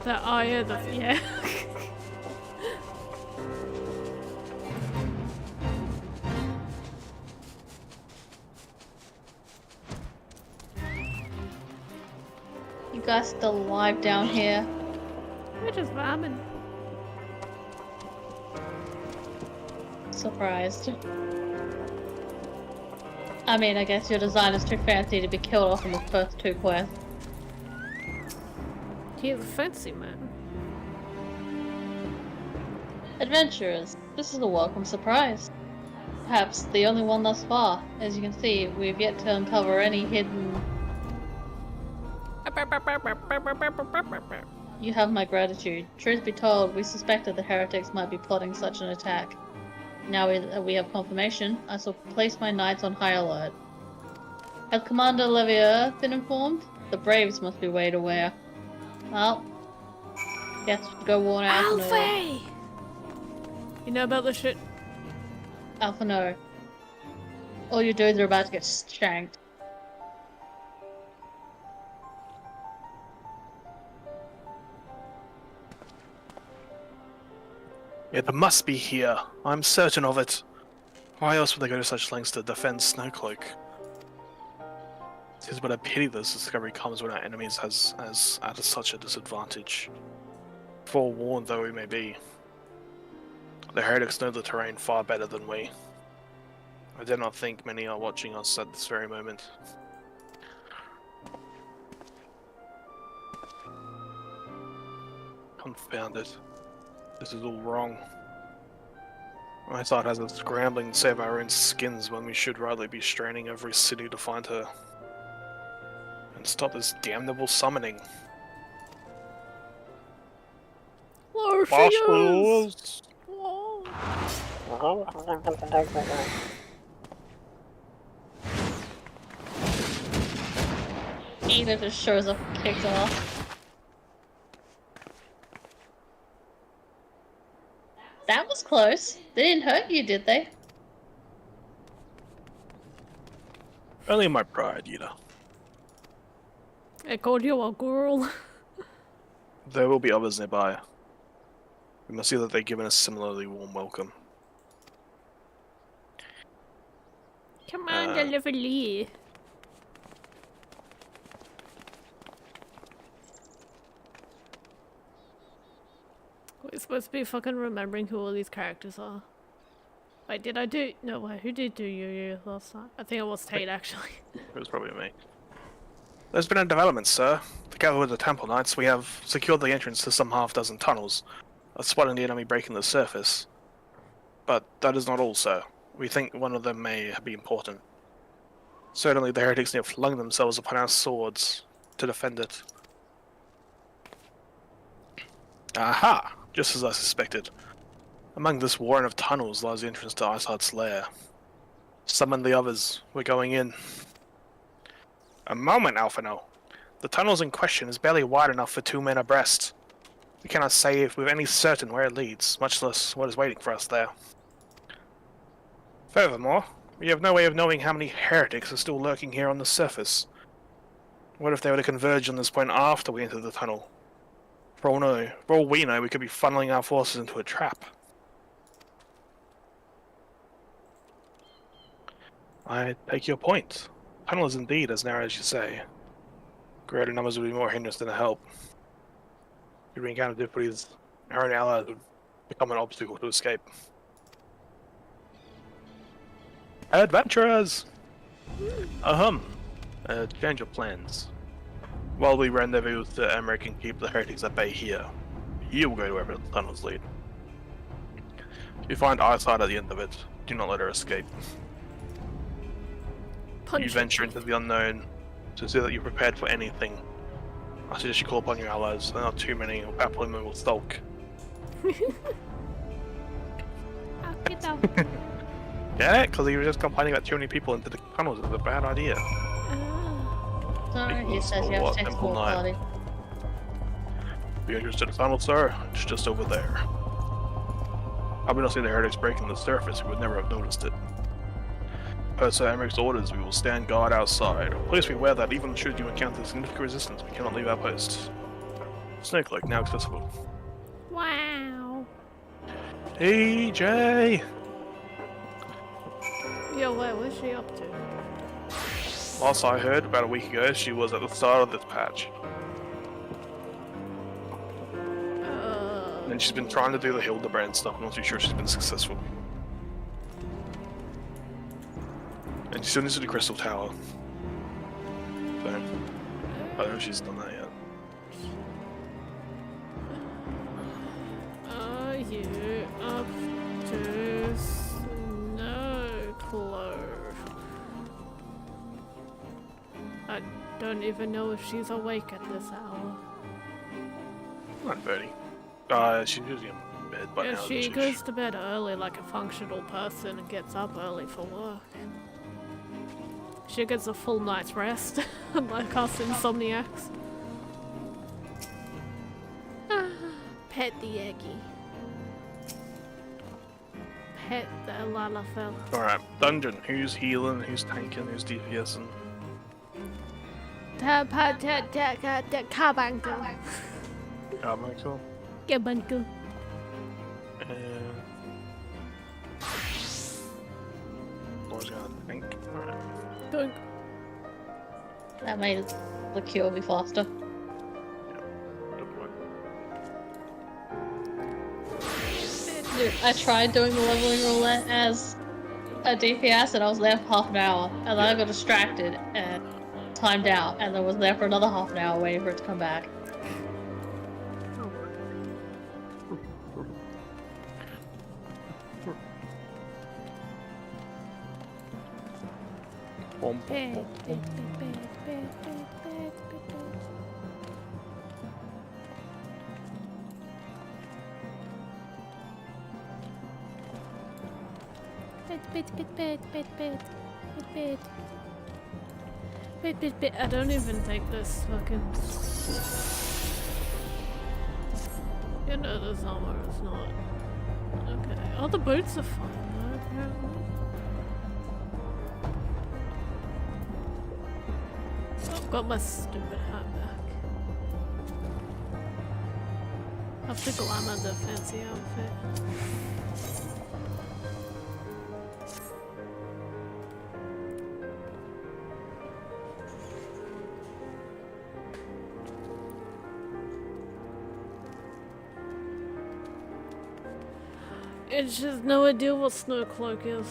That, oh yeah, yeah. You guys still alive down here? We're just ramen. Surprised. I mean, I guess your design is too fancy to be killed off in the first two quests. He's a fancy man. Adventurers, this is a welcome surprise. Perhaps the only one thus far. As you can see, we've yet to uncover any hidden... You have my gratitude. Truth be told, we suspected the heretics might be plotting such an attack. Now we have confirmation, I shall place my knights on high alert. Has Commander Levier been informed? The Braves must be way to where. Well, guess we go warn Alpha. Alfie! You know about this shit? Alpha no. All your dudes are about to get shanked. It must be here. I'm certain of it. Why else would they go to such lengths to defend Snowcloak? It is but a pity this discovery comes when our enemies has at such a disadvantage. Forewarned though we may be, the heretics know the terrain far better than we. I dare not think many are watching us at this very moment. Confound it. This is all wrong. I thought has us scrambling to save our own skins when we should rather be straining every city to find her. And stop this damnable summoning. There she is! Fossils! Whoa. Ina just shows up and kicks off. That was close. They didn't hurt you, did they? Only my pride, I called you a girl. There will be others nearby. We must see that they're given a similarly warm welcome. Come on, deliver Lee. We're supposed to be fucking remembering who all these characters are. Wait, did I do? No, wait, who did do Yu last time? I think it was Tate, actually. It was probably me. There's been a development, sir. Together with the Temple Knights, we have secured the entrance to some half-dozen tunnels, spotting the enemy breaking the surface. But that is not all, sir. We think one of them may be important. Certainly the heretics have flung themselves upon our swords to defend it. Aha! Just as I suspected. Among this warren of tunnels lies the entrance to Iceheart's lair. Summon the others. We're going in. A moment, Alphino. The tunnels in question is barely wide enough for 2 men abreast. We cannot say if with any certain where it leads, much less what is waiting for us there. Furthermore, we have no way of knowing how many heretics are still lurking here on the surface. What if they were to converge on this point after we enter the tunnel? For all we know, we could be funneling our forces into a trap. I take your point. The tunnel is indeed as narrow as you say. Greater numbers would be more hindrance than a help. If we encounter difficulties, our own allies would become an obstacle to escape. Adventurers! Change of plans. While we rendezvous with the Emmerich and keep the heretics at bay here, you will go wherever the tunnels lead. If you find eyesight at the end of it, do not let her escape. You venture into the unknown, to see that you're prepared for anything. I suggest you call upon your allies. There are not too many, or perhaps women will skulk. Yeah, because you were just complaining about too many people into the tunnels. It's a bad idea. Sorry, he says you have to take full quality. Be interested in the tunnel, sir? It's just over there. Had we not seen the heretics breaking the surface, we would never have noticed it. Per Sir Emmerich's orders, we will stand guard outside. Please be aware that even should you encounter significant resistance, we cannot leave our post. Snowcloak now accessible. Wow. Hey, Jay! Yo, wait, what's she up to? Last I heard, about a week ago, she was at the start of this patch. And she's been trying to do the Hildebrand stuff. I'm not too sure she's been successful. And she still needs to do Crystal Tower. So, I don't know if she's done that yet. Are you up to Snowcloak? I don't even know if she's awake at this hour. 9:30. She's usually in bed by now. If she goes to bed early like a functional person and gets up early for work, she gets a full night's rest, unlike us insomniacs. Pet the Eggy. Pet the Lalafell. Alright, dungeon. Who's healing, who's tanking, who's DPSing? Kabanko. Carmichael. Kabanko. Laura's gonna tank. Alright. Dunk. That made the cure be faster. Good point. Dude, I tried doing the leveling roulette as a DPS and I was there for half an hour, and then I got distracted and timed out, and then was there for another half an hour waiting for it to come back. Bit. I don't even think this fucking. You know this armor is not. Okay. Oh, the boots are fine though, apparently. Oh, I've got my stupid hat back. Have to glamour the fancy outfit. It's just no idea what Snowcloak is.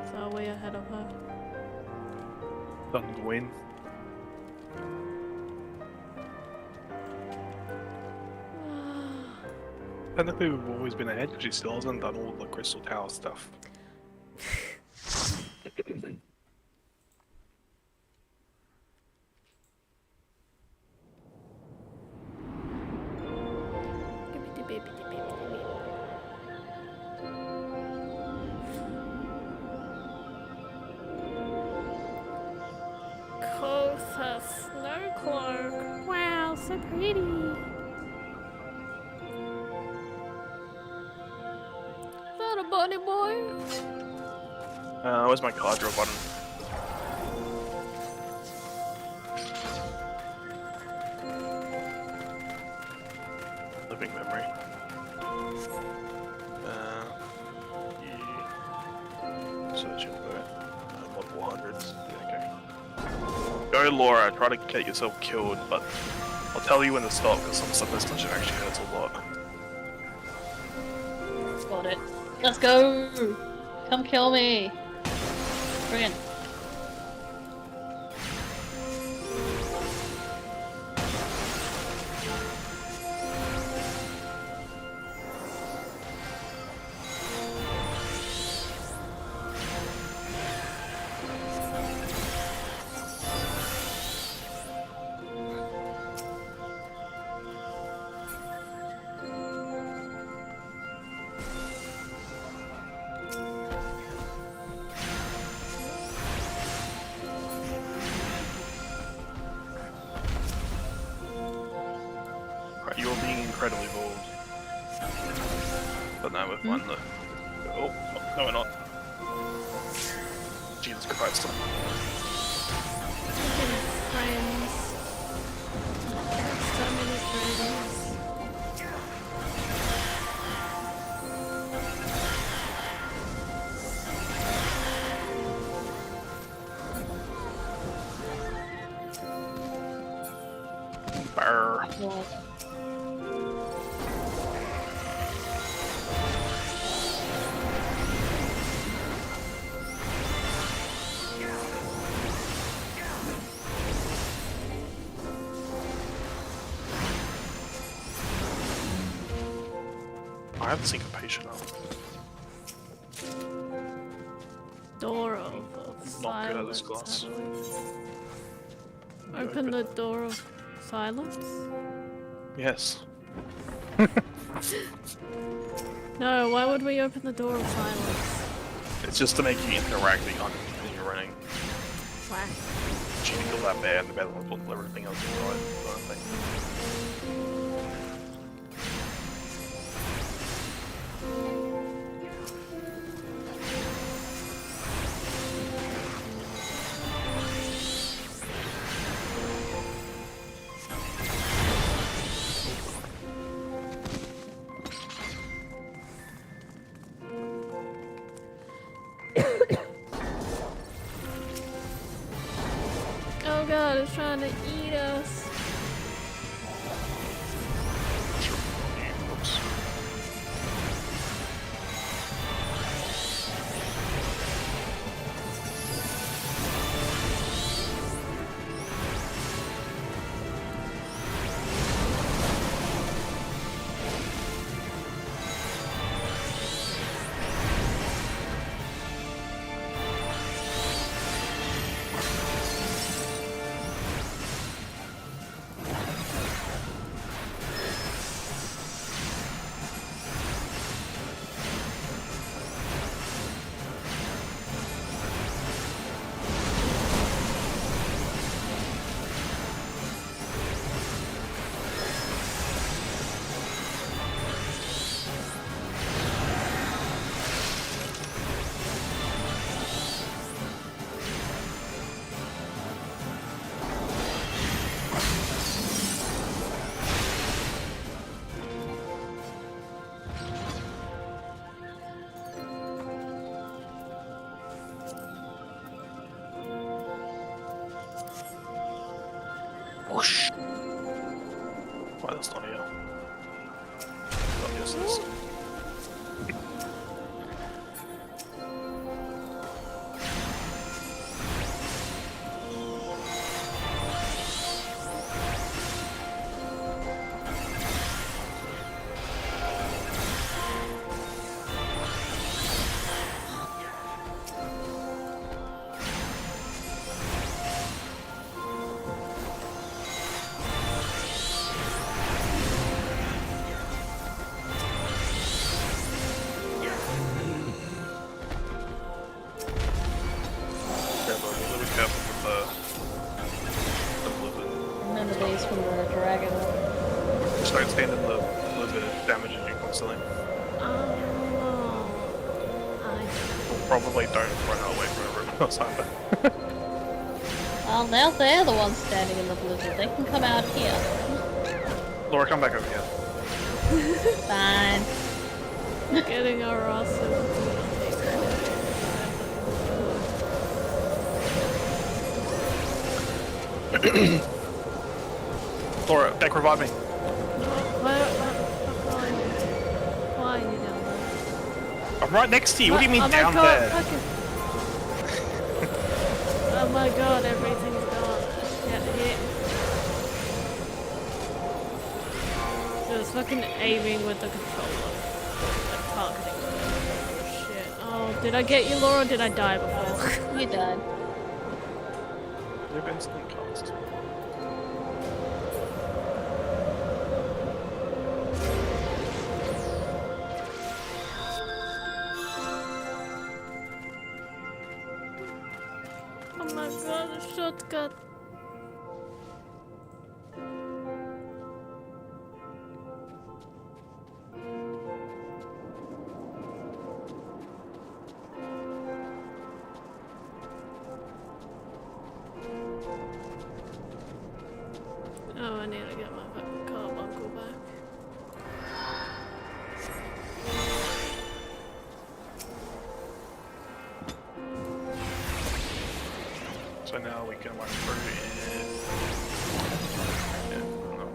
So are we ahead of her? Dunwyn. Technically, we've always been ahead because she still hasn't done all the Crystal Tower stuff. Closer Snowcloak. Wow, so pretty. Is that a bunny boy? Where's my card draw button? Living memory. Yeah. Searching for it. Multiple hundreds. Yeah, okay. Go, Laura. Try to get yourself killed, but I'll tell you when to stop because some stuff this dungeon actually hurts a lot. Got it. Let's go! Come kill me! Bring it. You're being incredibly bold. But now we're fine though. Oh, no we're not. Jesus Christ. Friends. So many friends. Brr. Well, I have syncopation up. Door of Not good at this silence. class. Open the door of silence? Yes. No, why would we open the door of silence? It's just to make you interacting on when you're running. Why? You can kill that bear and the bear will pull everything else inside. Sort of thing. Oh god, it's trying to eat us. Oops. Whoosh. Why that's not here? Oh, yes, it is. None of these from the dragon. Just don't stand in the blizzard, it damages you constantly. Probably don't run away from a river or something. Well, now they're the ones standing in the blizzard. They can come out here. Laura, come back over here. Fine. Getting our asses. Laura, back revive me. Why are you down there? I'm right next to you. What do you mean oh down my god, there? fucking... Oh my god, everything's gone. Get hit. Just fucking aiming with the controller. Like targeting. Oh shit. Oh, did I get you, Laura, or did I die before? You died. You've instant cast. Oh my god, a shotgun. Oh, I need to get my fucking carbuncle back. So now we can run through and... Yeah, no.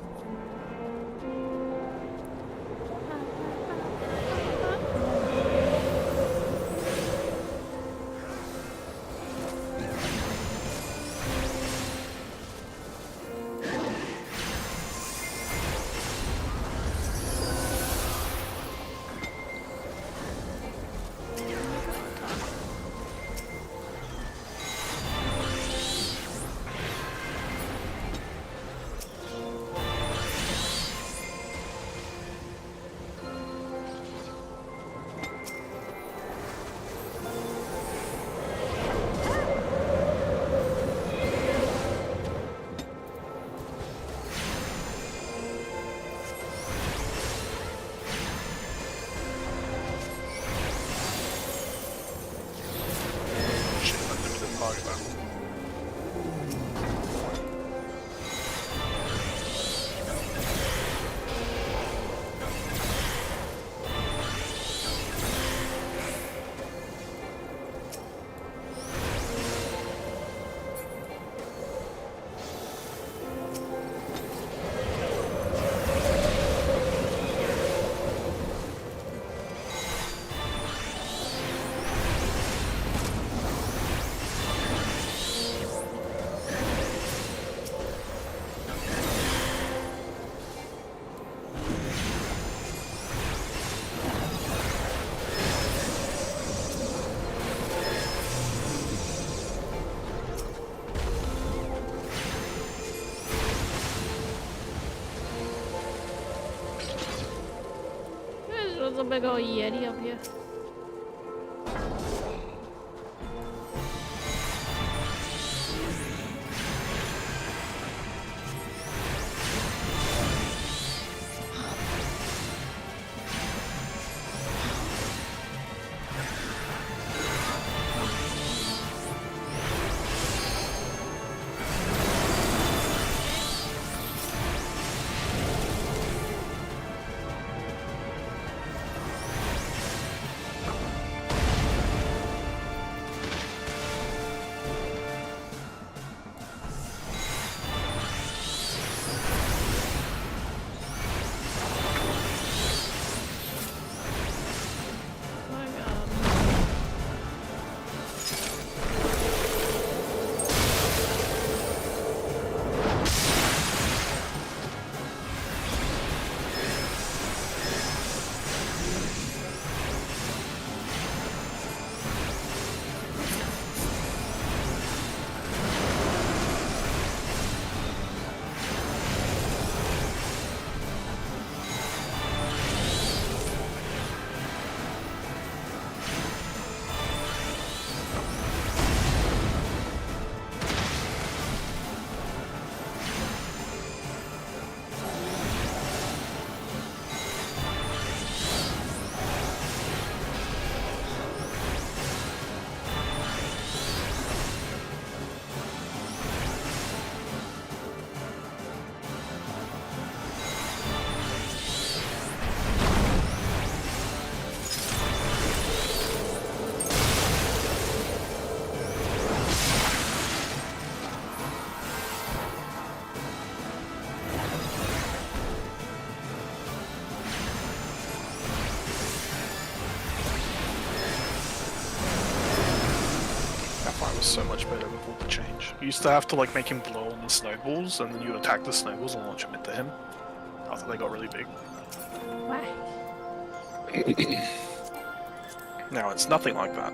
Shit, unlimited target now. There's a big old yeti up here. so much better with all the change. You used to have to like make him blow on the snowballs, and then you attack the snowballs and launch them into him. After they got really big. Whack. Now it's nothing like that.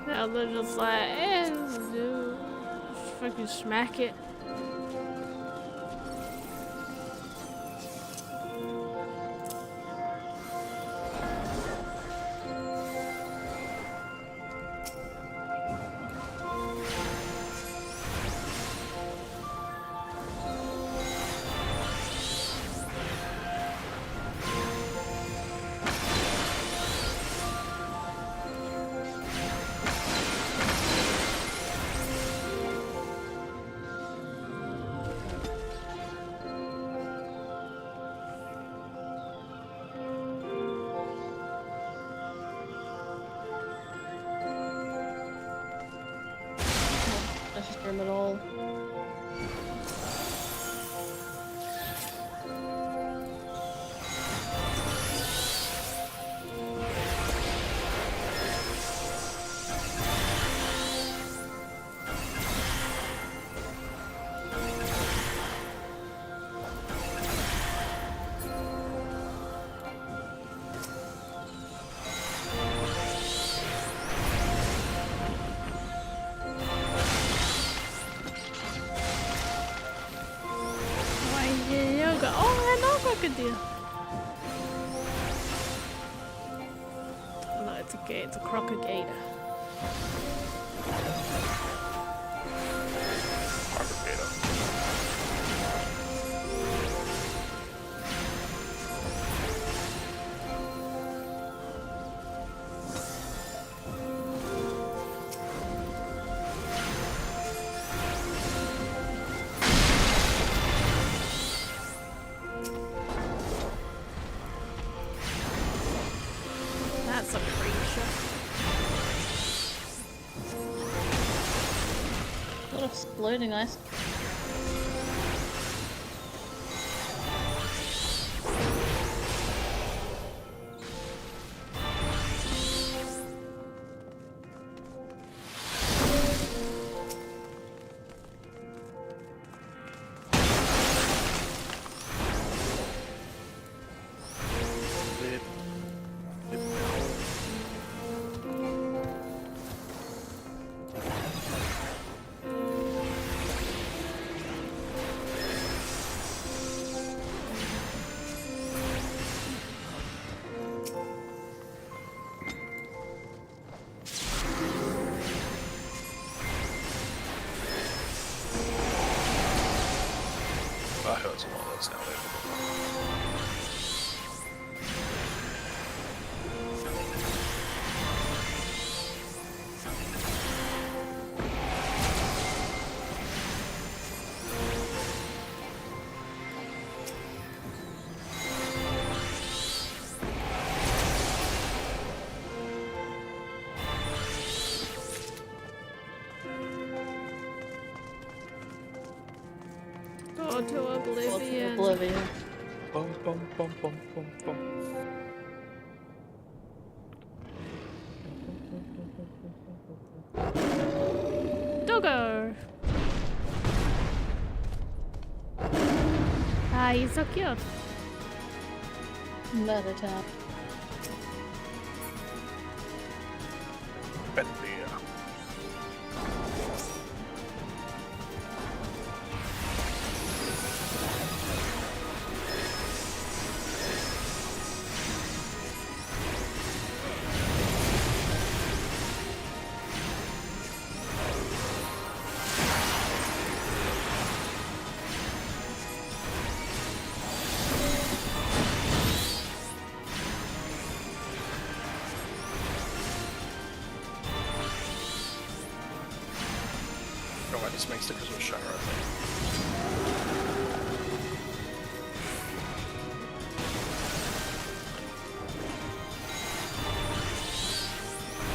Now they're just like, dude, fucking smack it. Let's just room it all. Oh, I know crocodile. No, it's okay. It's a crocodile. That's a creature. A lot of exploding ice. That hurts a lot, that's now it. Go to oblivion. Oblivion. Bum, bum, bum, bum, bum, bum. Doggo! Ah, he's so cute. Another time. Bentley. Oh, this makes stickers with Shire, I think.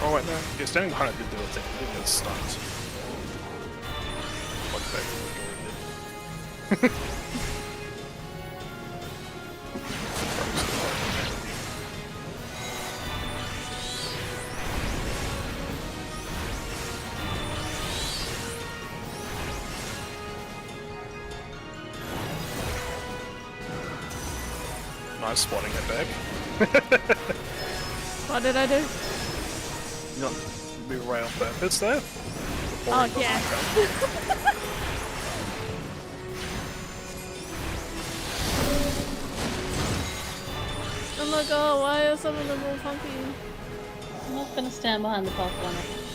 Oh wait, no. Yeah, standing behind it did do a thing. It didn't get stunned. Fuck that. Nice spotting it back. What did I do? Not be right off purpose there. Oh, yeah. Oh my god, why are some of them all funky? I'm not gonna stand behind the path on it.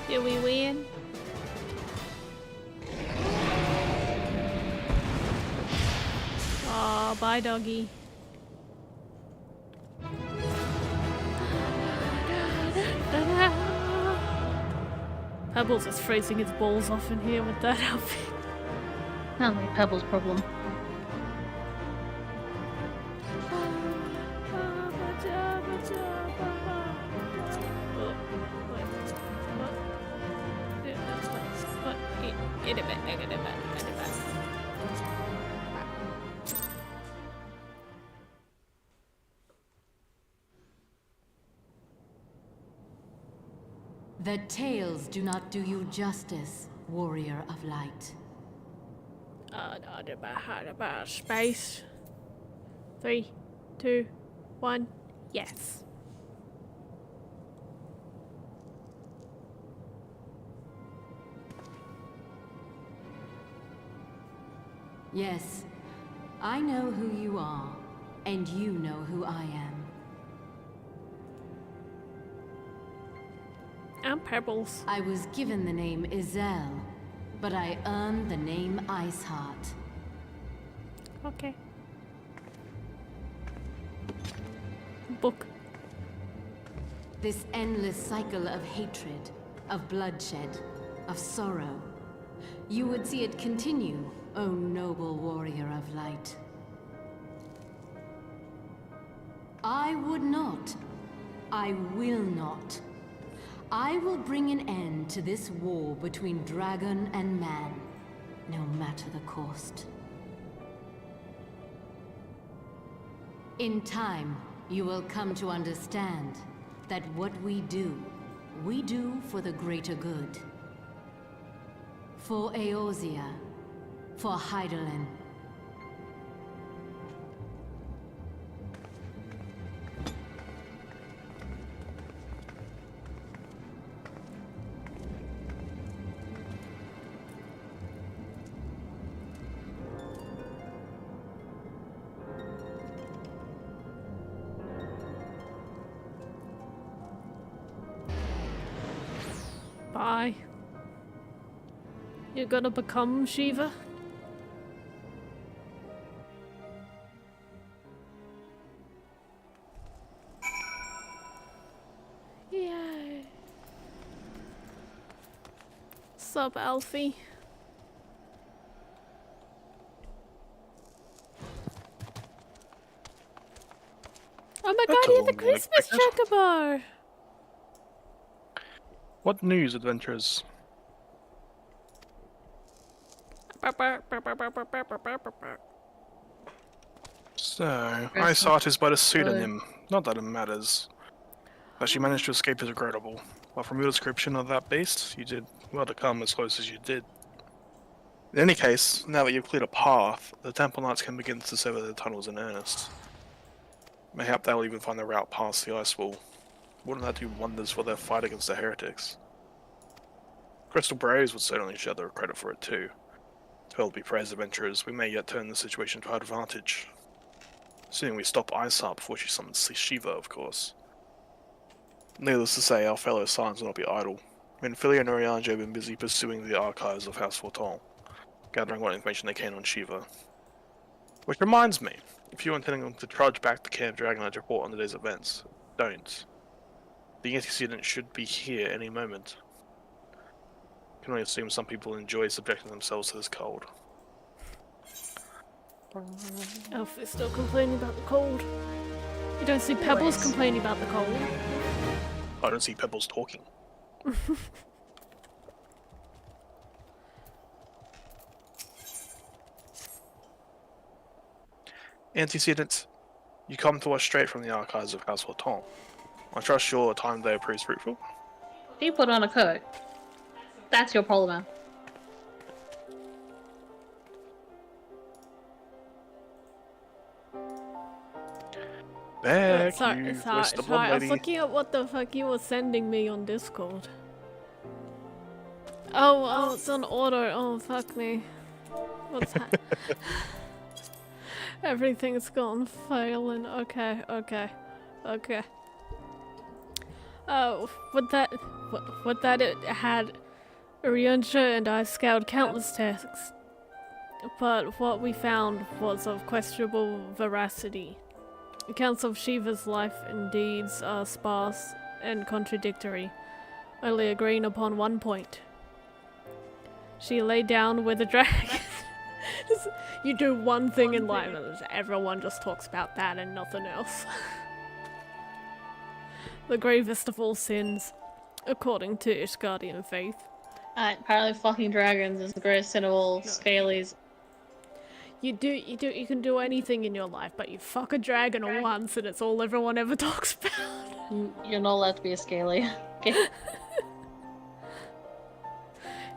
Did we win? Aw, bye doggy. Pebbles is freezing his balls off in here with that outfit. Sounds like Pebble's problem. The tales do not do you justice, warrior of light. Space. 3, 2, 1, yes. Yes, I know who you are, and you know who I am. And Pebbles. I was given the name Izel, but I earned the name Iceheart. Okay. Book. This endless cycle of hatred, of bloodshed, of sorrow. You would see it continue, O noble warrior of light. I would not. I will not. I will bring an end to this war between dragon and man, no matter the cost. In time, you will come to understand that what we do for the greater good. For Eorzea, for Hydaelyn. Bye. You're gonna become Shiva? Yay. Sup, Alfie? Oh my god, That's he's all the Christmas chocobo! What news, adventurers? So, Iceheart is but a pseudonym. Not that it matters. That you managed to escape is regrettable. But from your description of that beast, you did well to come as close as you did. In any case, now that you've cleared a path, the Temple Knights can begin to sever the tunnels in earnest. Mayhap they'll even find their route past the ice wall. Wouldn't that do wonders for their fight against the heretics? Crystal Braves would certainly share their credit for it too. Well be praised, adventurers, we may yet turn the situation to our advantage. Assuming we stop Iceheart before she summons Shiva, of course. Needless to say, our fellow Scions will not be idle. Minfilia and Orianjo have been busy pursuing the archives of House Forton, gathering what information they can on Shiva. Which reminds me, if you're intending to trudge back to Camp Dragonite to report on today's events, don't. The antecedent should be here any moment. I can only assume some people enjoy subjecting themselves to this cold. Elf is still complaining about the cold. You don't see Pebbles Anyways. complaining about the cold. I don't see Pebbles talking. Antecedent, you come to us straight from the archives of House Forton. I trust your time there proves fruitful. You put on a coat. That's your problem, man. Back, Sorry, you sorry, waste the sorry. blonde I was lady. looking at what the fuck you were sending me on Discord. Oh, it's on auto. Oh, fuck me. What's that? Everything's gone failing. Okay. Oh, with that it had Ryunsha and I scoured countless texts, but what we found was of questionable veracity. Accounts of Shiva's life and deeds are sparse and contradictory, only agreeing upon one point. She lay down with a dragon. You do one thing in life and everyone just talks about that and nothing else. The gravest of all sins, according to Ishgardian faith. Apparently fucking dragons is the greatest sin of all. Scalies. You can do anything in your life, but you fuck a dragon once and it's all everyone ever talks about. You're not allowed to be a scaly. Okay.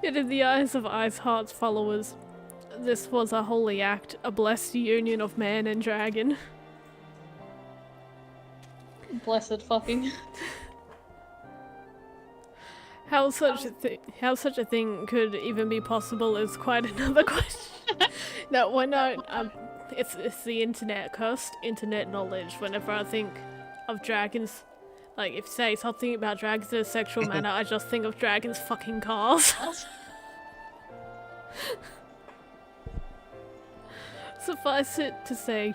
Yet in the eyes of Iceheart's followers, this was a holy act, a blessed union of man and dragon. Blessed fucking. How such a thing could even be possible is quite another question. No, we're not. It's the internet, cursed internet knowledge. Whenever I think of dragons, like if you say something about dragons in a sexual manner, I just think of dragons fucking cars. Suffice it to say,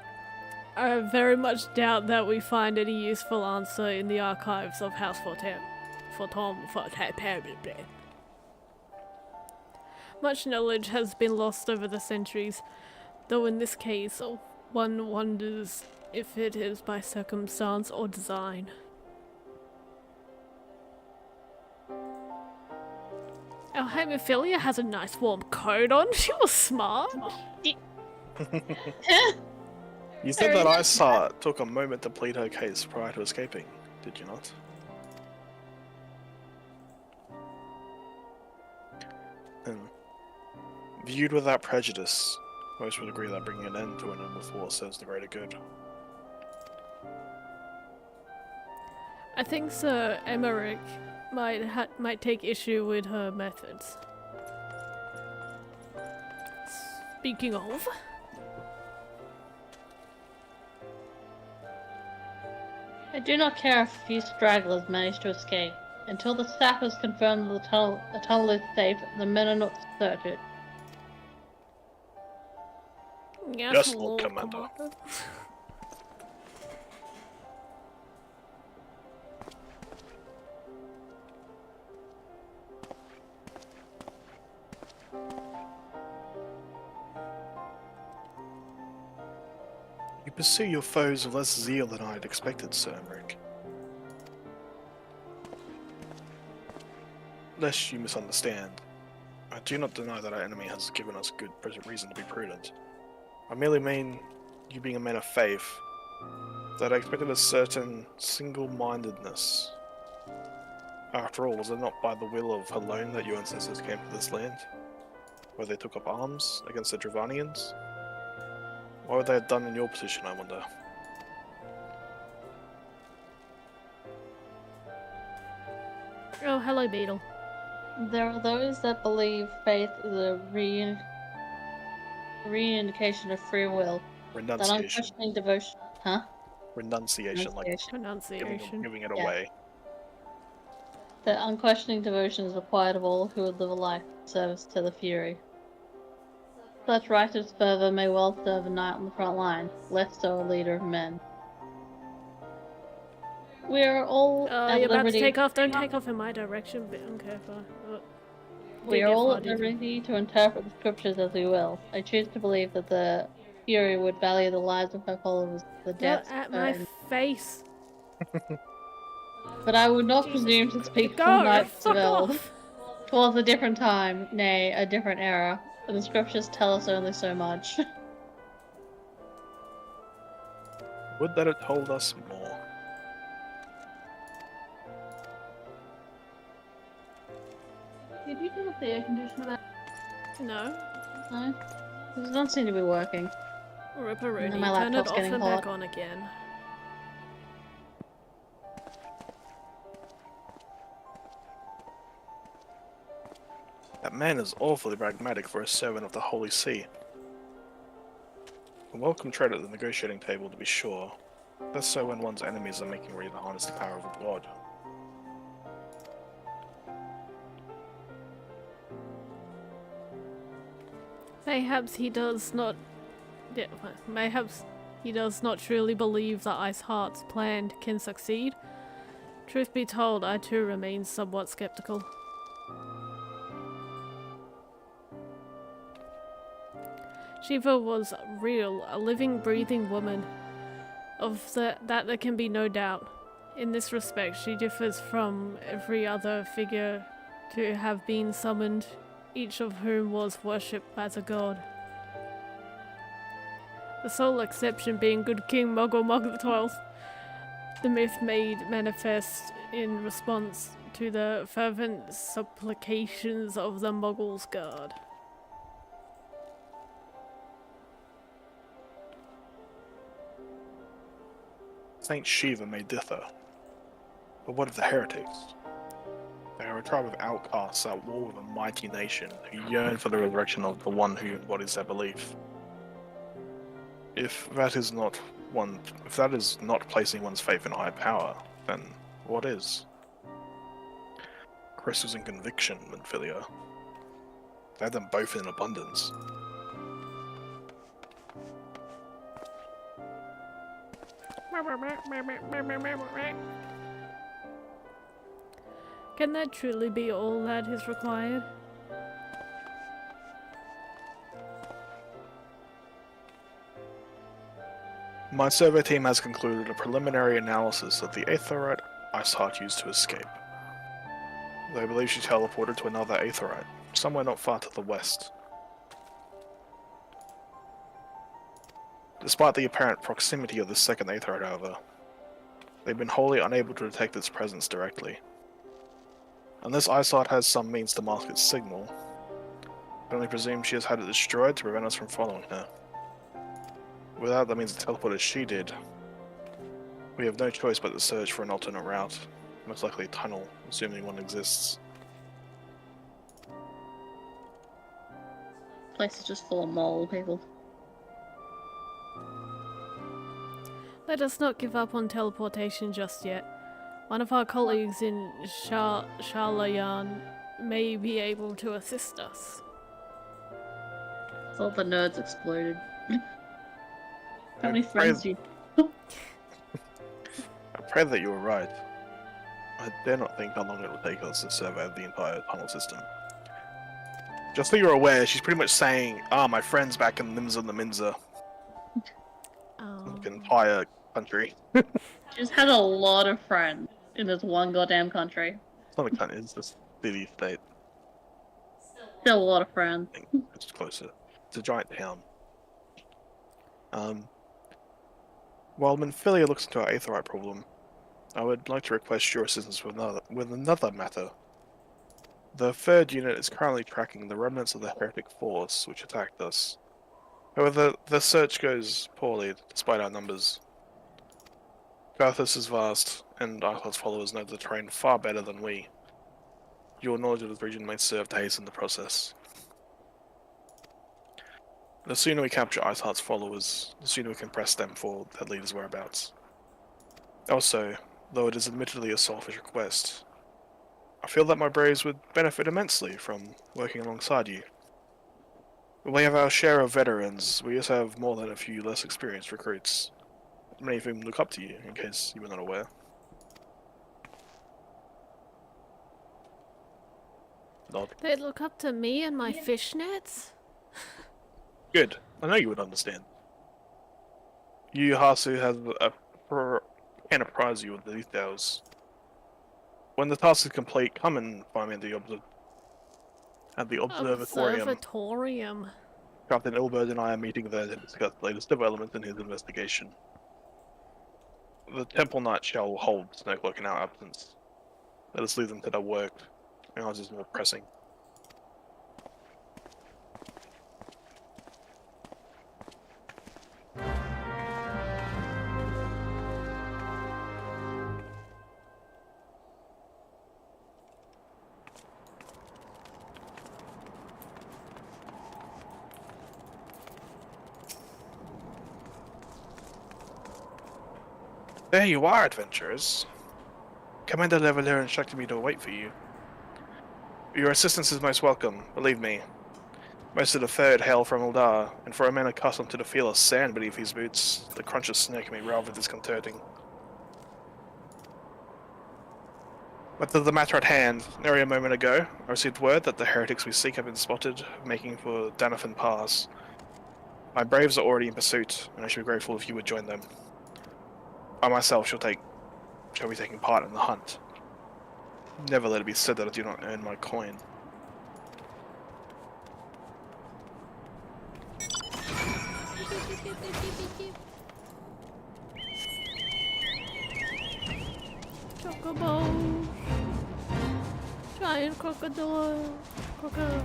I very much doubt that we find any useful answer in the archives of House Forton. Much knowledge has been lost over the centuries, though in this case, one wonders if it is by circumstance or design. Our hemophilia has a nice warm coat on. She was smart. You said that Iceheart took a moment to plead her case prior to escaping, did you not? Viewed without prejudice, most would agree that bringing an end to an animal force serves the greater good. I think Sir Emmerich might take issue with her methods. Speaking of, I do not care if a few stragglers manage to escape. Until the sappers confirm the tunnel is safe, the men are not to search it. Yes, Lord Commander. You pursue your foes with less zeal than I had expected, Sir Emmerich. Lest you misunderstand, I do not deny that our enemy has given us good reason to be prudent. I merely mean, you being a man of faith, that I expected a certain single-mindedness. After all, was it not by the will of alone that your ancestors came to this land, where they took up arms against the Dravanians? What would they have done in your position, I wonder? oh hello Beetle. There are those that believe faith is a re-indication of free will. That Renunciation. unquestioning devotion. Huh? Renunciation, like Pronunciation. giving it Yeah. away. That unquestioning devotion is required of all who would live a life in service to the Fury. Such righteous fervor may well serve a knight on the front line, less so a leader of men. We are all at You're about to liberty. take off. Don't take off in my direction, but okay, fine. We are all at liberty to interpret the scriptures as we will. I choose to believe that the Fury would value the lives of her followers to the Not depths at of my her. face. But I would not Jesus presume to speak for Go! Knights Fuck Veld. off! Twas a different time, nay, a different era, and the scriptures tell us only so much. Would that it told us more. Did you turn off the air conditioner? No. No? It does not seem to be working. Ripperoonie. My Turn it laptop's off getting and hot. back on again. That man is awfully pragmatic for a servant of the Holy See. A welcome trait at the negotiating table, to be sure. That's so when one's enemies are making ready to harness the power of a god. Mayhaps he does not. Yeah, mayhaps he does not truly believe that Iceheart's plan can succeed. Truth be told, I too remain somewhat skeptical. Shiva was real, a living, breathing woman. Of that there can be no doubt. In this respect, she differs from every other figure to have been summoned, each of whom was worshipped as a god. The sole exception being good King Mogul Mog the XII, the myth made manifest in response to the fervent supplications of the Mogul's guard. Saint Shiva may differ, but what of the heretics? They are a tribe of outcasts at war with a mighty nation who yearn for the resurrection of the one who embodies their belief. If that is not placing one's faith in a high power, then what is? Crystals and conviction, Menfilia. They had them both in abundance. Can that truly be all that is required? My survey team has concluded a preliminary analysis of the Aetherite Iceheart used to escape. They believe she teleported to another Aetherite, somewhere not far to the west. Despite the apparent proximity of the second Aetherite, however, they've been wholly unable to detect its presence directly. Unless Iceheart has some means to mask its signal, I can only presume she has had it destroyed to prevent us from following her. Without the means to teleport as she did, we have no choice but to search for an alternate route, most likely a tunnel, assuming one exists. Place is just full of mole people. Let us not give up on teleportation just yet. One of our colleagues in Shalayan may be able to assist us. All the nerds exploded. How many I friends do you... I pray that you are right. I dare not think how long it will take us to survey the entire tunnel system. Just so you're aware, she's pretty much saying, my friend's back in Nimza the Minza. The entire country. She just has a lot of friends in this one goddamn country. It's not a country, it's just city state. Still a lot of friends. I think it's closer. It's a giant town. While Menfilia looks into our Aetherite problem, I would like to request your assistance with another matter. The third unit is currently tracking the remnants of the heretic force which attacked us. However, the search goes poorly despite our numbers. Garthus is vast, and Arcot's followers know the terrain far better than we. Your knowledge of the region may serve to hasten the process. The sooner we capture Iceheart's followers, the sooner we can press them for their leader's whereabouts. Also, though it is admittedly a selfish request, I feel that my braves would benefit immensely from working alongside you. We have our share of veterans, we also have more than a few less experienced recruits. Many of whom look up to you, in case you were not aware. Nod. They look up to me and my fishnets? Good. I know you would understand. You, Hasu, has a enterprise you with these details. When the task is complete, come and find me at the observatorium. Observatorium. Captain Ilbert and I are meeting there to discuss the latest developments in his investigation. The Temple Knight shall hold Snowcloak in our absence. Let us leave them to their work. Ours is more pressing. There you are, adventurers. Commander Leveler instructed me to wait for you. Your assistance is most welcome, believe me. Most of the third hail from Eldar, and for a man accustomed to the feel of sand beneath his boots, the crunch of snow can be rather disconcerting. But to the matter at hand, nearly a moment ago, I received word that the heretics we seek have been spotted, making for Danathan Pass. My braves are already in pursuit, and I should be grateful if you would join them. I myself shall be taking part in the hunt. Never let it be said that I do not earn my coin. Chocobo. Giant crocodile. Crocodile.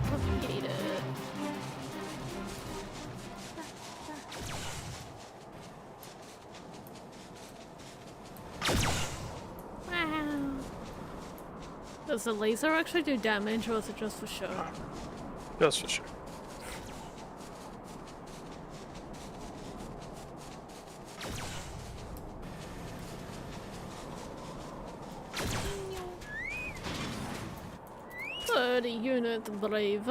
Wow. Does the laser actually do damage, or is it just for show? Just for sure. Unit brave.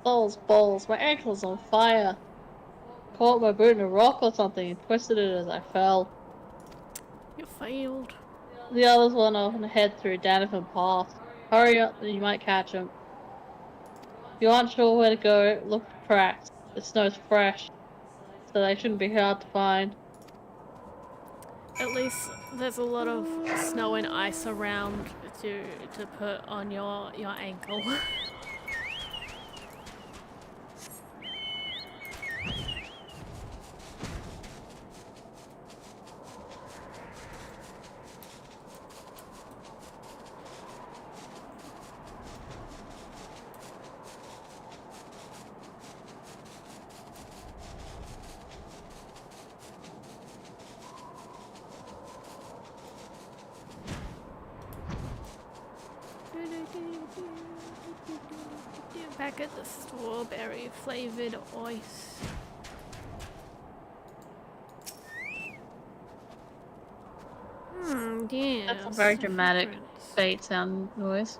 Balls, my ankle's on fire. Caught my boot in a rock or something and twisted it as I fell. You failed. The others went off and head through Danathan Pass. Hurry up, you might catch them. If you aren't sure where to go, look for tracks. The snow's fresh, so they shouldn't be hard to find. At least there's a lot of snow and ice around to put on your ankle. Back at the strawberry flavored ice. Yeah. That's a very dramatic fate sound noise.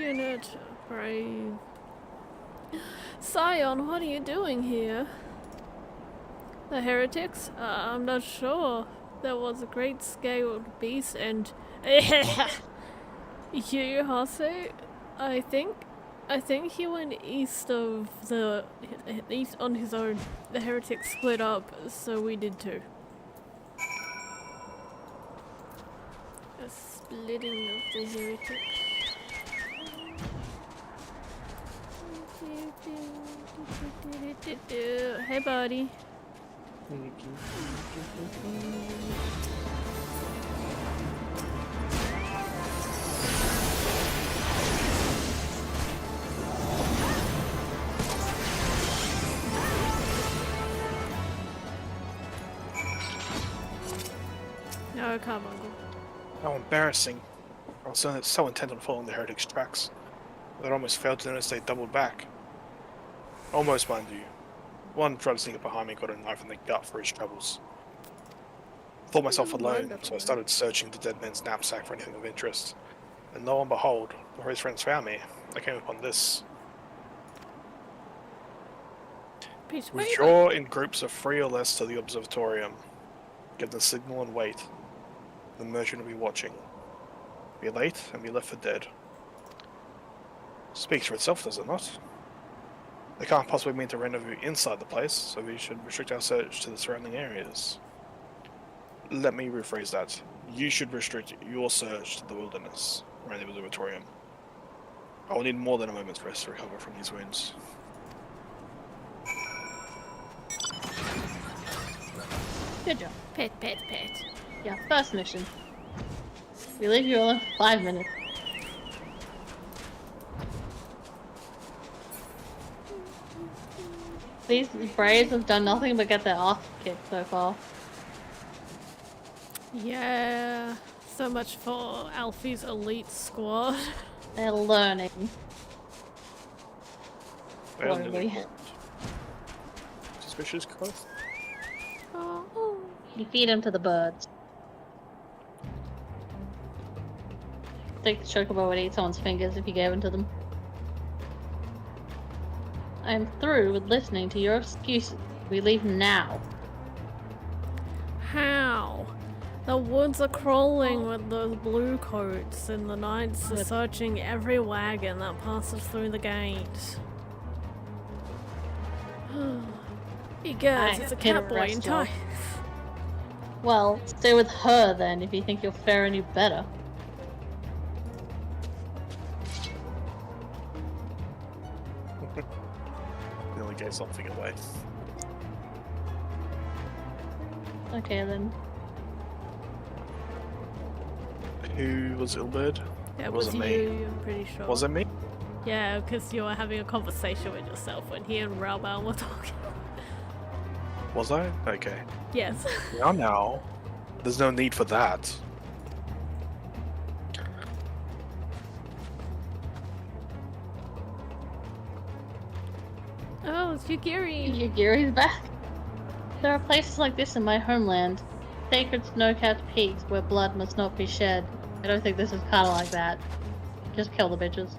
Unit brave. Scion, what are you doing here? The heretics? I'm not sure. There was a great scaled beast and you, Hasu? I think he went east on his own. The heretics split up, so we did too. A splitting of the heretics. Hey, buddy. No carbuncle. How embarrassing. I was so intent on following the heretic's tracks that I almost failed to notice they doubled back. Almost, mind you. One drug sneaker behind me got a knife in the gut for his troubles. Thought myself alone, so I started searching the dead man's knapsack for anything of interest. And lo and behold, before his friends found me, I came upon this. Withdraw in groups of 3 or less to the observatorium. Give the signal and wait. The merchant will be watching. Be late and be left for dead. Speaks for itself, does it not? They can't possibly mean to rendezvous inside the place, so we should restrict our search to the surrounding areas. Let me rephrase that. You should restrict your search to the wilderness, around the observatorium. I will need more than a moment's rest to recover from these wounds. Good job. Pet. Yeah, first mission. We leave you all in 5 minutes. These Braves have done nothing but get their ass kicked so far. Yeah. So much for Alfie's elite squad. They're learning. Slowly. Suspicious growth? Oh. You feed them to the birds. I think the chocobo would eat someone's fingers if you gave them to them. I am through with listening to your excuses. We leave now. How? The woods are crawling with those blue coats, and the knights are searching every wagon that passes through the gate. Egad, it's a catboy in time. Well, stay with her then if you think you'll fare any better. Nearly gave something away. Okay then. Who was Ilbird? Yeah, it Was was it me? you, I'm pretty sure. Was it me? Yeah, because you were having a conversation with yourself when he and Raubal were talking. Was I? Okay. Yes. Now. There's no need for that. Oh, it's Yugiri. Yugiri's back. There are places like this in my homeland. Sacred snow-capped peaks where blood must not be shed. I don't think this is kinda like that. Just kill the bitches.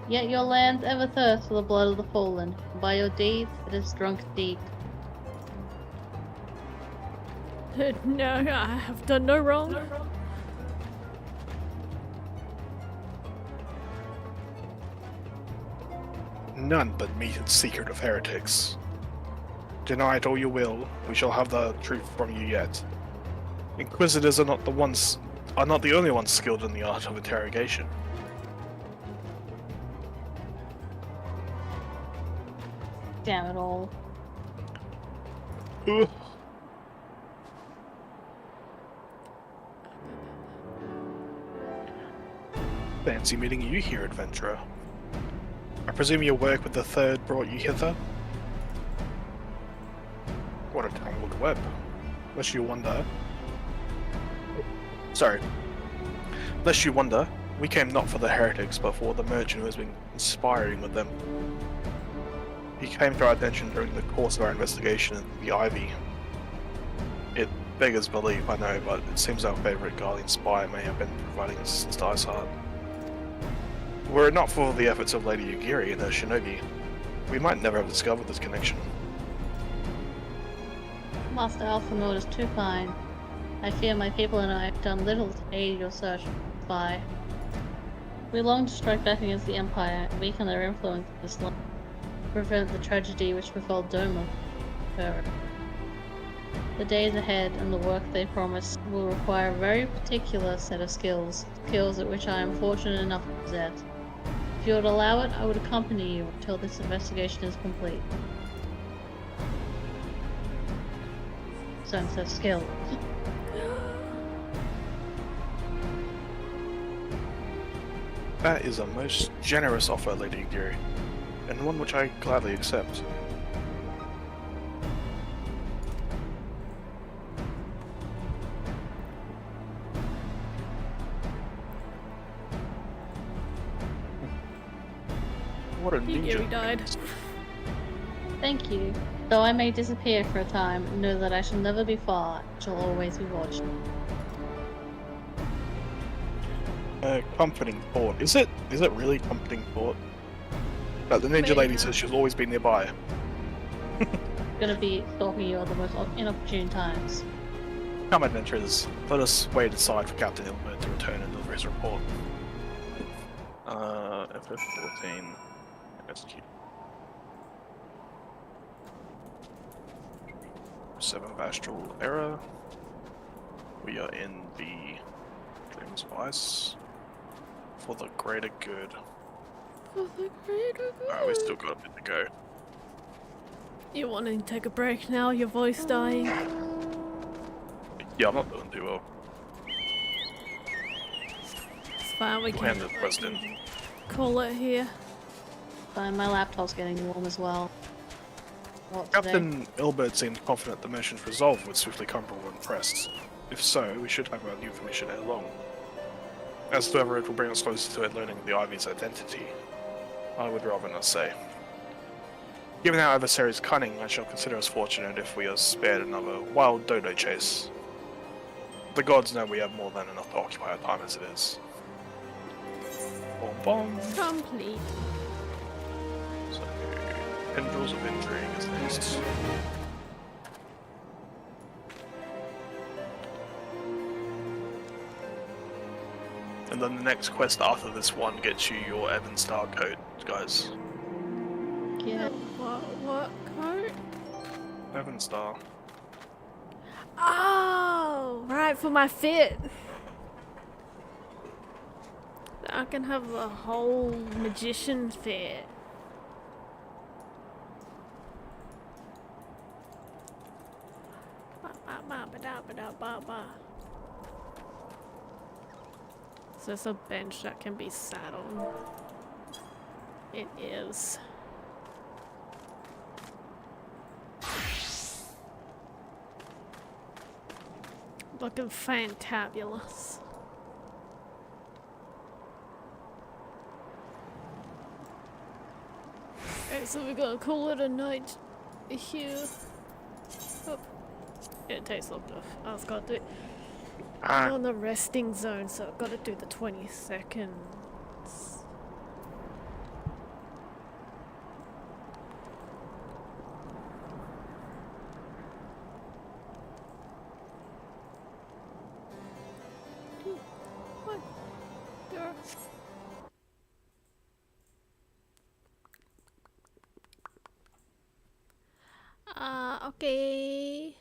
Yet your lands ever thirst for the blood of the fallen. And by your deeds, it is drunk deep. No, I have done no wrong. None but meat and secret of heretics. Deny it all you will, we shall have the truth from you yet. Inquisitors are not the only ones skilled in the art of interrogation. Damn it all. Ugh. Fancy meeting you here, adventurer. I presume your work with the Third brought you hither? What a tangled web. Lest you wonder... Sorry. Lest you wonder, we came not for the heretics, but for the merchant who has been conspiring with them. He came to our attention during the course of our investigation in the Ivy. It beggars belief, I know, but it seems our favourite Guardian spy may have been providing us to Dicehard. Were it not for the efforts of Lady Yugiri and her shinobi, we might never have discovered this connection. Master Alphanord is too fine. I fear my people and I have done little to aid your search for the spy. We long to strike back against the Empire and weaken their influence in this land, to prevent the tragedy which befell Doma. The days ahead and the work they promise will require a very particular set of skills at which I am fortunate enough to possess. If you would allow it, I would accompany you until this investigation is complete. Sense of skill. That is a most generous offer, Lady Yugiri, and one which I gladly accept. What a He ninja. died. Thank you. Though I may disappear for a time, know that I shall never be far, shall always be watching. Comforting thought. Is it really comforting thought? Like the ninja lady says she's always been nearby. Gonna be stalking you at the most inopportune times. Come adventurers, let us wait aside for Captain Ilbert to return and deliver his report. FF14 execute. 7th astral error. We are in the Dreams of Ice for the greater good. Alright, we still got a bit to go. You want to take a break now? Your voice dying. Yeah, I'm not doing too well. It's fine. We We'll can hand the quest in. call it here. But my laptop's getting warm as well. What today? Captain Ilbert seemed confident the mission's resolve would swiftly come when pressed. If so, we should have our new mission ere long. As to whether it will bring us closer to learning the Ivy's identity, I would rather not say. Given our adversary's cunning, I shall consider us fortunate if we are spared another wild dodo chase. The gods know we have more than enough to occupy our time as it is. Bomb bomb. Complete. So, Tendrils of Injury is next. And then the next quest after this one gets you your Evan Star coat, guys. Yeah. What code? Evan Star. Oh, right, for my fit. I can have the whole magician fit. So it's a bench that can be sat on. It is. Looking fantabulous. Okay, so we're gonna call it a night here. Oh. It takes long enough. I've got to do it. I'm on the resting zone, so I've got to do the 20 seconds. One, there. Okay.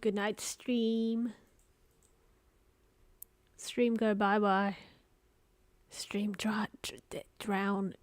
Good night, stream. Stream go bye bye. Stream drown.